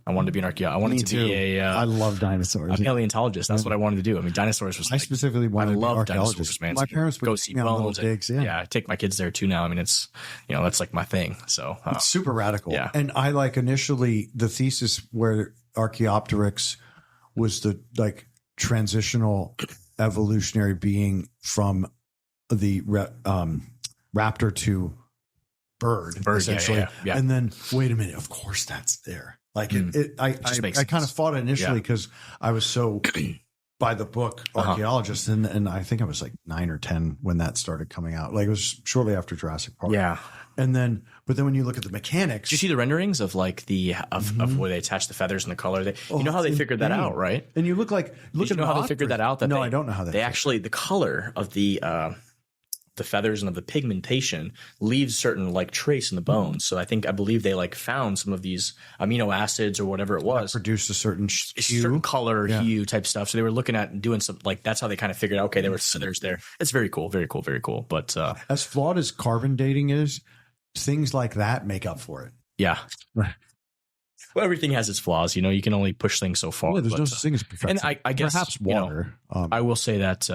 I wanted to be an archaeologist. I wanted to be I love dinosaurs. An paleontologist. That's what I wanted to do. I mean, dinosaurs was. I specifically wanted to be an archaeologist. Man. My parents would go see bones. Digs, I take my kids there too now. I mean, it's that's like my thing. So it's super radical. Yeah, and I like initially the thesis where Archaeopteryx was the like transitional evolutionary being from the raptor to bird essentially. Yeah. And then wait a minute, of course that's there. Like I kind of fought it initially because I was so by the book archaeologist, and I think I was like 9 or 10 when that started coming out. Like it was shortly after Jurassic Park. Yeah, but then when you look at the mechanics, did you see the renderings of like of where they attach the feathers and the color? You know how they figured that out, right? And you look at how they figured that out. I don't know how they actually the color of the feathers and of the pigmentation leaves certain like trace in the bones. So I believe they like found some of these amino acids or whatever it was that produced a certain certain color, hue type stuff. So they were looking at doing some like that's how they kind of figured out. Okay, there were feathers there. It's very cool, very cool, very cool. But as flawed as carbon dating is, things like that make up for it. Yeah. Right. Well, everything has its flaws. You can only push things so far. Yeah, there's no such thing as perfection. And I guess perhaps water. I will say that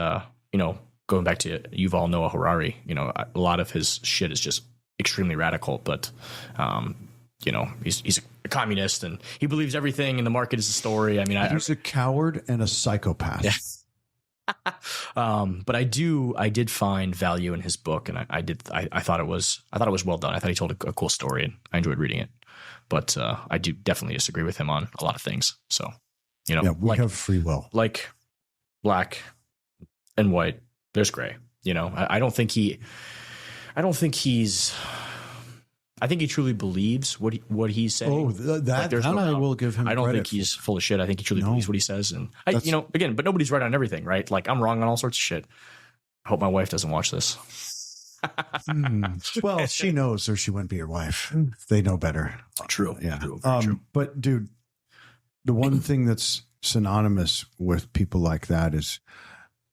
going back to Yuval Noah Harari, a lot of his shit is just extremely radical, but he's a communist and he believes everything in the market is a story. I mean, he's a coward and a psychopath. Yeah. But I did find value in his book, and I thought it was well done. I thought he told a cool story, and I enjoyed reading it. But I do definitely disagree with him on a lot of things. So, we have free will. Like black and white, there's gray. I think he truly believes what he's saying. Oh, that I will give him. I don't think for. he's full of shit. I think he truly believes what he says. And again, but nobody's right on everything, right? Like I'm wrong on all sorts of shit. I hope my wife doesn't watch this. Well, she knows, or she wouldn't be your wife. They know better. True. Yeah. True. But dude, the one thing that's synonymous with people like that is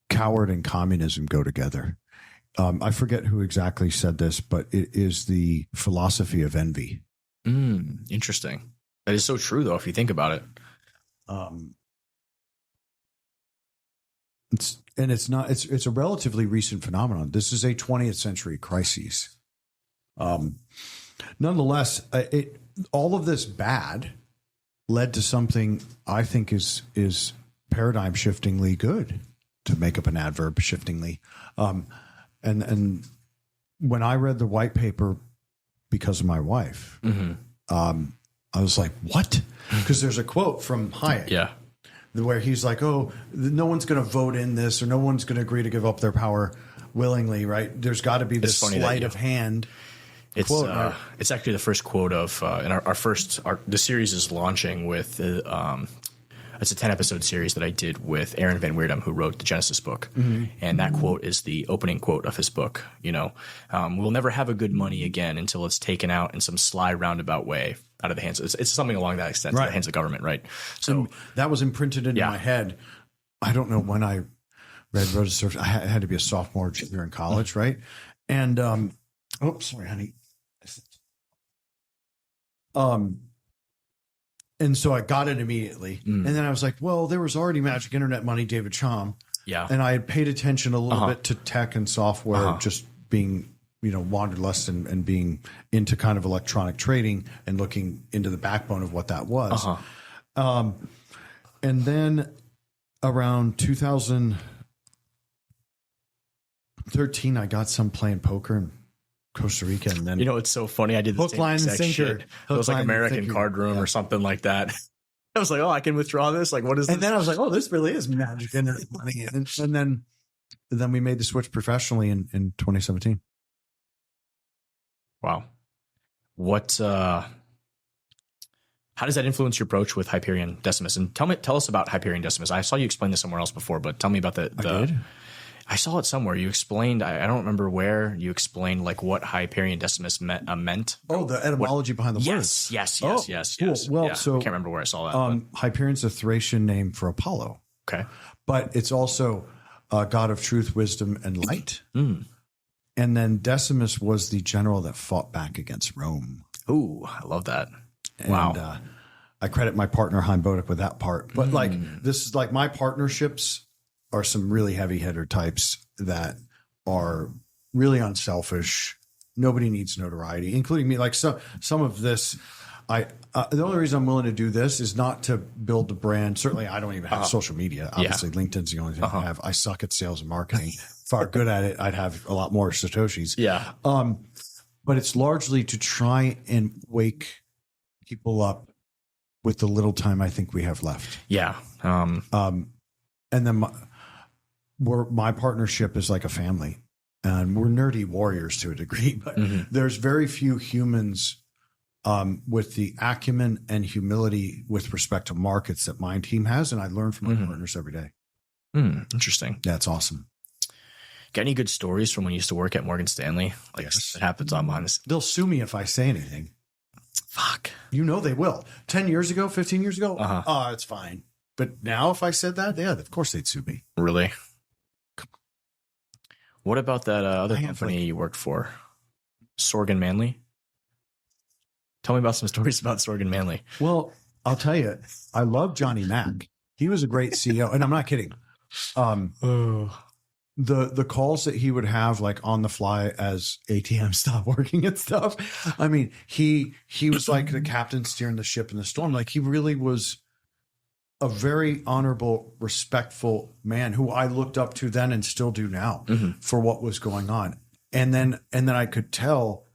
coward and communism go together. I forget who exactly said this, but it is the philosophy of envy. Interesting. That is so true, though, if you think about it. It's a relatively recent phenomenon. This is a 20th century crisis. Nonetheless, all of this bad led to something I think is paradigm shiftingly good, to make up an adverb, shiftingly. And when I read the white paper because of my wife, I was like, what? Because there's a quote from Hayek. Yeah. Where he's like, oh, no one's going to vote in this, or no one's going to agree to give up their power willingly, right? There's got to be this sleight of hand. Quote, it's actually the first quote of in the series is launching with it's a 10-episode series that I did with Aaron Van Weerdam, who wrote the Genesis book. And that quote is the opening quote of his book. We'll never have a good money again until it's taken out in some sly roundabout way out of the hands. It's something along that extent, right, to the hands of government, right? So and that was imprinted into my head. I don't know when I read Road to Surf. I had to be a sophomore, junior in college, right? And sorry, honey. And so I got it immediately. And then I was like, well, there was already Magic Internet Money, David Chaum. Yeah. And I had paid attention a little bit to tech and software, just being, wanderlust and being into kind of electronic trading and looking into the backbone of what that was. And then around 2013, I got some playing poker in Costa Rica, and then it's so funny. I did the hook, line, and sinker. Shit. It was like American Card Room or something like that. I was like, oh, I can withdraw this. Like, what is this? And then I was like, oh, this really is Magic Internet Money. And then we made the switch professionally in 2017. Wow. What? How does that influence your approach with Hyperion Decimus? And tell us about Hyperion Decimus. I saw you explain this somewhere else before, but tell me about the. I did? I saw it somewhere. You explained, I don't remember where, you explained like what Hyperion Decimus meant. Oh, the etymology behind the word. Yes. Cool. Well, so I can't remember where I saw that. Hyperion's a Thracian name for Apollo. Okay. But it's also a god of truth, wisdom, and light. And then Decimus was the general that fought back against Rome. Ooh, I love that. And, I credit my partner, Chaim Bodek, with that part. But this is like my partnerships are some really heavy hitter types that are really unselfish. Nobody needs notoriety, including me. Like some of this, the only reason I'm willing to do this is not to build the brand. Certainly, I don't even have social media. Obviously, LinkedIn's the only thing I have. I suck at sales and marketing. If I were good at it, I'd have a lot more Satoshis. Yeah. But it's largely to try and wake people up with the little time I think we have left. Yeah. And then my partnership is like a family, and we're nerdy warriors to a degree, but there's very few humans with the acumen and humility with respect to markets that my team has. And I learn from my partners every day. Interesting. That's awesome. Got any good stories from when you used to work at Morgan Stanley? Like it happens on behind the scenes. They'll sue me if I say anything. Fuck. They will. 10 years ago, 15 years ago. It's fine. But now if I said that, of course they'd sue me. Really? What about that other company you worked for? Sorgan Manley? Tell me about some stories about Sorgan Manley. Well, I'll tell you, I love Johnny Mack. He was a great CEO, and I'm not kidding. the calls that he would have like on the fly as ATM stopped working and stuff. I mean, he was like the captain steering the ship in the storm. Like he really was a very honorable, respectful man who I looked up to then and still do now for what was going on. And then I could tell,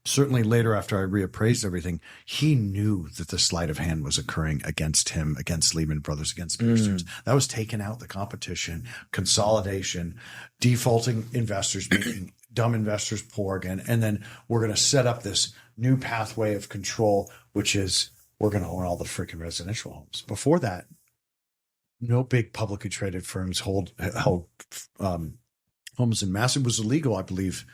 certainly later after I reappraised everything, he knew that the sleight of hand was occurring against him, against Lehman Brothers, against Bear Stearns. That was taking out the competition, consolidation, defaulting investors, making dumb investors poor again. And then we're going to set up this new pathway of control, which is we're going to own all the freaking residential homes. Before that, no big publicly traded firms held homes in mass. It was illegal, I believe,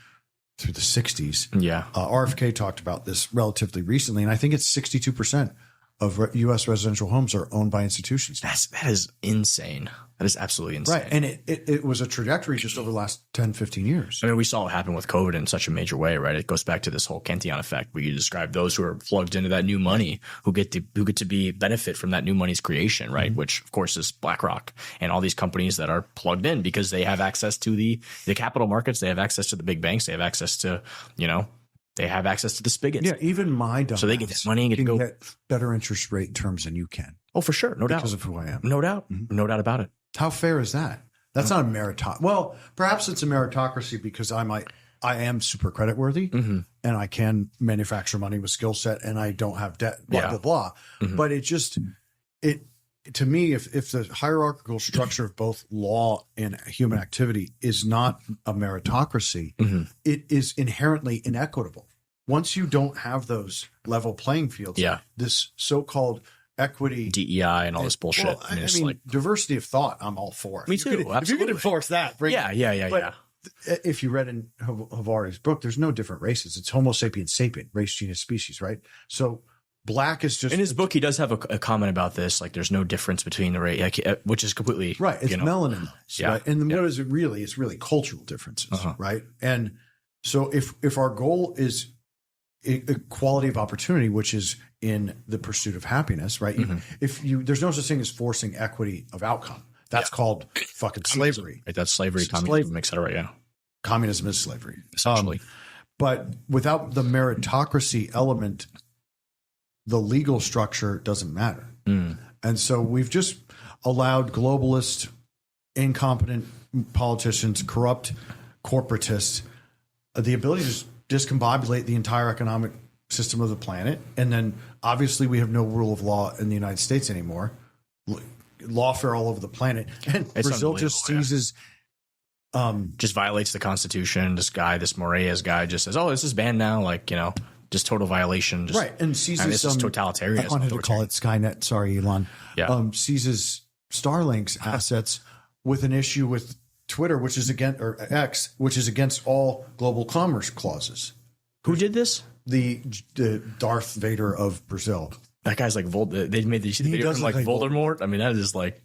through the 60s. Yeah. RFK talked about this relatively recently, and I think it's 62% of U.S. residential homes are owned by institutions. That is insane. That is absolutely insane. Right. And it was a trajectory just over the last 10, 15 years. I mean, we saw what happened with COVID in such a major way, right? It goes back to this whole Cantillon effect where you describe those who are plugged into that new money who get to benefit from that new money's creation, right? Which of course is BlackRock and all these companies that are plugged in because they have access to the capital markets. They have access to the big banks. They have access to, they have access to the spigots. Yeah. Even my dumbass so they get that money and get better interest rate terms than you can. Oh, for sure. No doubt. Because of who I am. No doubt. No doubt about it. How fair is that? That's not a meritocracy. Well, perhaps it's a meritocracy because I am super credit worthy and I can manufacture money with skill set and I don't have debt, blah, blah, blah. But to me, if the hierarchical structure of both law and human activity is not a meritocracy, it is inherently inequitable. Once you don't have those level playing fields, this so-called equity, DEI, and all this bullshit. Well, I mean, diversity of thought, I'm all for. Me too. If you could enforce that, yeah. If you read in Havari's book, there's no different races. It's Homo sapiens sapient, race, genus, species, right? So black is just in his book. He does have a comment about this, like there's no difference between the race, which is completely right. It's melanin, right? And what is it really? It's really cultural differences, right? And so if our goal is equality of opportunity, which is in the pursuit of happiness, right? There's no such thing as forcing equity of outcome. That's called fucking slavery. Right, that's slavery. Communism, et cetera. Yeah. Communism is slavery. Essentially. But without the meritocracy element, the legal structure doesn't matter. And so we've just allowed globalist, incompetent politicians, corrupt corporatists, the ability to just discombobulate the entire economic system of the planet. And then obviously we have no rule of law in the United States anymore. Lawfare all over the planet. And Brazil just seizes just violates the Constitution. This Moraes guy just says, "Oh, this is banned now." Like, just total violation. Right. And seizes this is totalitarianism. I wanted to call it Skynet. Sorry, Elon. Yeah. Seizes Starlink's assets with an issue with Twitter, which is X, which is against all global commerce clauses. Who did this? The Darth Vader of Brazil. That guy's like they made the video like Voldemort. I mean, that is like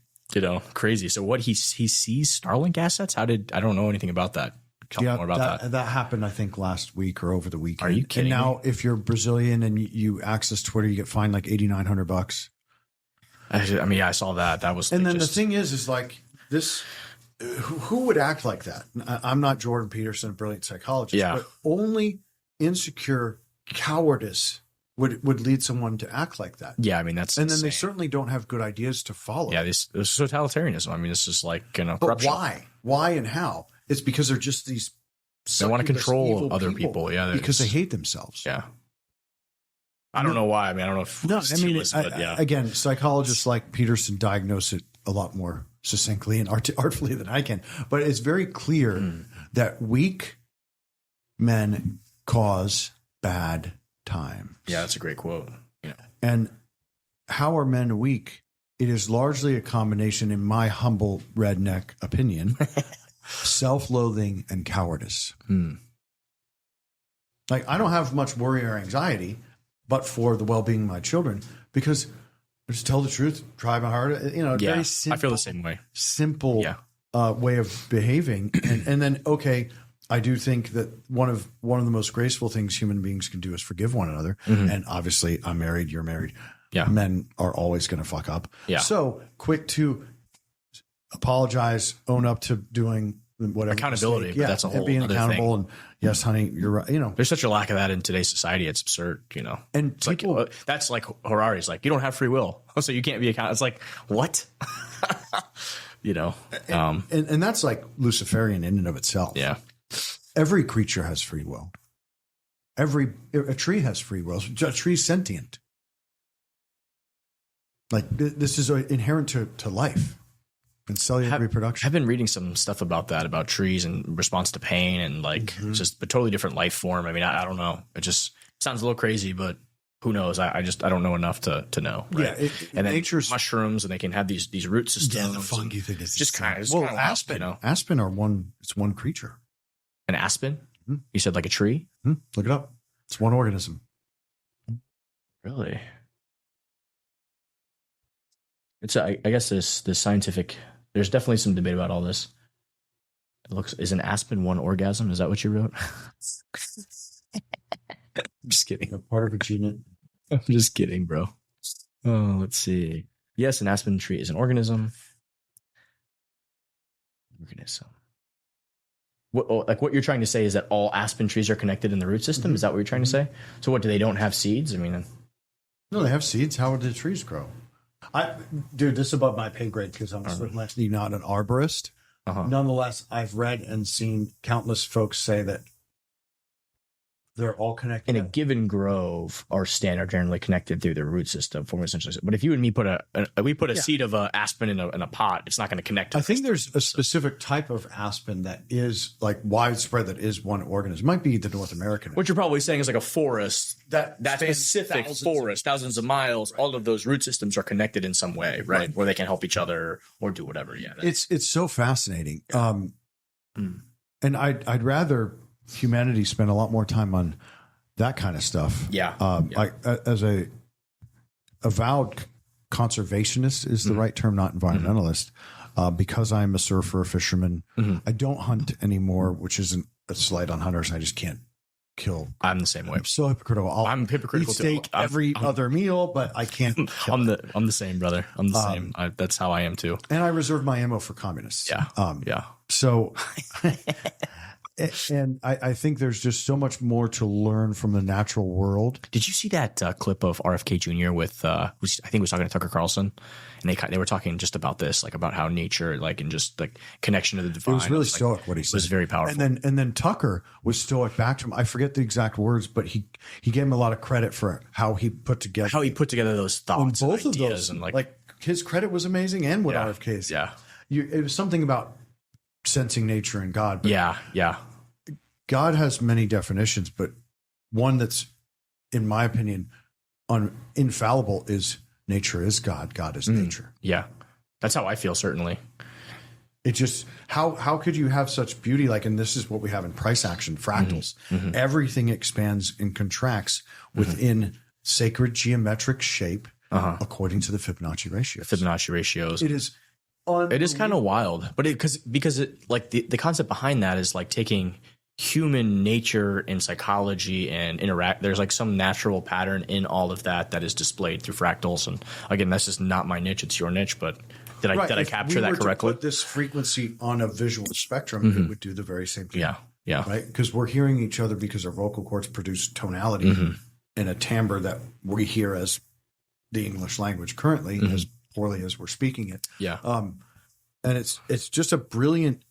crazy. So what he sees Starlink assets? I don't know anything about that. Tell me more about that. That happened, I think, last week or over the weekend. Are you kidding? And now, if you're Brazilian and you access Twitter, you get fined like $8,900. I mean, I saw that. That was. And then the thing is like this. Who would act like that? I'm not Jordan Peterson, a brilliant psychologist, but only insecure cowardice would lead someone to act like that. Yeah, I mean, that's and insane. Then they certainly don't have good ideas to follow. Yeah, this is totalitarianism. I mean, this is like but corruption. Why and how? It's because they're just these. They want to control other people. Yeah, because they hate themselves. Yeah. I don't know why. I mean, I don't know if. No, I mean, again, psychologists like Peterson diagnose it a lot more succinctly and artfully than I can. But it's very clear that weak men cause bad times. Yeah, that's a great quote. Yeah. And how are men weak? It is largely a combination, in my humble redneck opinion, self-loathing and cowardice. Like, I don't have much worry or anxiety, but for the well-being of my children, because just tell the truth, try my hard, very simple. I feel the same way. Simple way of behaving. And then, okay, I do think that one of the most graceful things human beings can do is forgive one another. And obviously, I'm married, you're married. Yeah. Men are always going to fuck up. Yeah. So quick to apologize, own up to doing whatever accountability, mistake. but that's a whole and being other accountable. thing. And yes, honey, you're right. There's such a lack of that in today's society. It's absurd, And it's like, that's like Harari's like, you don't have free will, so you can't be accountable. It's like, what? And that's like Luciferian in and of itself. Yeah. Every creature has free will. A tree has free will. A tree's sentient. Like this is inherent to life and cellular reproduction. I've been reading some stuff about that, about trees and response to pain and it's just a totally different life form. I mean, I don't know. It just sounds a little crazy, but who knows? I don't know enough to know. Right? Yeah. And then nature's mushrooms, and they can have these root systems. Yeah, the fungi thing is just kind of aspen. Aspen are it's one creature. An aspen? Mm-hmm. You said like a tree? Mm-hmm. Look it up. It's one organism. Really? I guess this scientific. There's definitely some debate about all this. Is an aspen one orgasm? Is that what you wrote? I'm just kidding. A part of a genus. I'm just kidding, bro. Oh, let's see. Yes, an aspen tree is an organism. What you're trying to say is that all aspen trees are connected in the root system? Is that what you're trying to say? So they don't have seeds? I mean, no, they have seeds. How would the trees grow? Dude, this is above my pay grade because I'm certainly not an arborist. Nonetheless, I've read and seen countless folks say that they're all connected. In a given grove, our stand are generally connected through the root system, forming essentially. But if you and me put a seed of aspen in a pot, it's not going to connect. I think there's a specific type of aspen that is like widespread, that is one organism. It might be the North American. What you're probably saying is like a forest, that specific forest, thousands of miles. Right. All of those root systems are connected in some way, right? Where they can help each other or do whatever. Yeah, it's so fascinating. And I'd rather humanity spend a lot more time on that kind of stuff. As a avowed conservationist is the right term, not environmentalist, because I'm a surfer, a fisherman. I don't hunt anymore, which isn't a slight on hunters. I just can't kill. I'm the same way. I'm so hypocritical. I'm hypocritical eat steak too. every other meal, but I can't kill. I'm the same, brother. I'm the same. That's how I am too. And I reserve my ammo for communists. Yeah. So and I think there's just so much more to learn from the natural world. Did you see that clip of RFK Jr. with, I think he was talking to Tucker Carlson, and they were talking just about this, like about how nature, and just like connection to the divine. It was really stoic what he said. It was very powerful. And then Tucker was stoic back to him. I forget the exact words, but he gave him a lot of credit for how he put together those thoughts, both and of those, and like his credit was amazing, and what RFK's. Yeah, it was something about sensing nature and God. But yeah. God has many definitions, but one that's, in my opinion, infallible is nature is God. God is nature. Yeah, that's how I feel. Certainly, it just how could you have such beauty? And this is what we have in price action fractals. Everything expands and contracts within sacred geometric shape according to the Fibonacci ratio. Fibonacci ratios. It is. It is kind of wild, but because the concept behind that is like taking human nature and psychology and there's like some natural pattern in all of that is displayed through fractals. And again, that's just not my niche. It's your niche, but did I capture that correctly? If we put this frequency on a visual spectrum, it would do the very same thing. Yeah. Right? Because we're hearing each other because our vocal cords produce tonality and a timbre that we hear as the English language currently, as poorly as we're speaking it. Yeah. And it's just a brilliant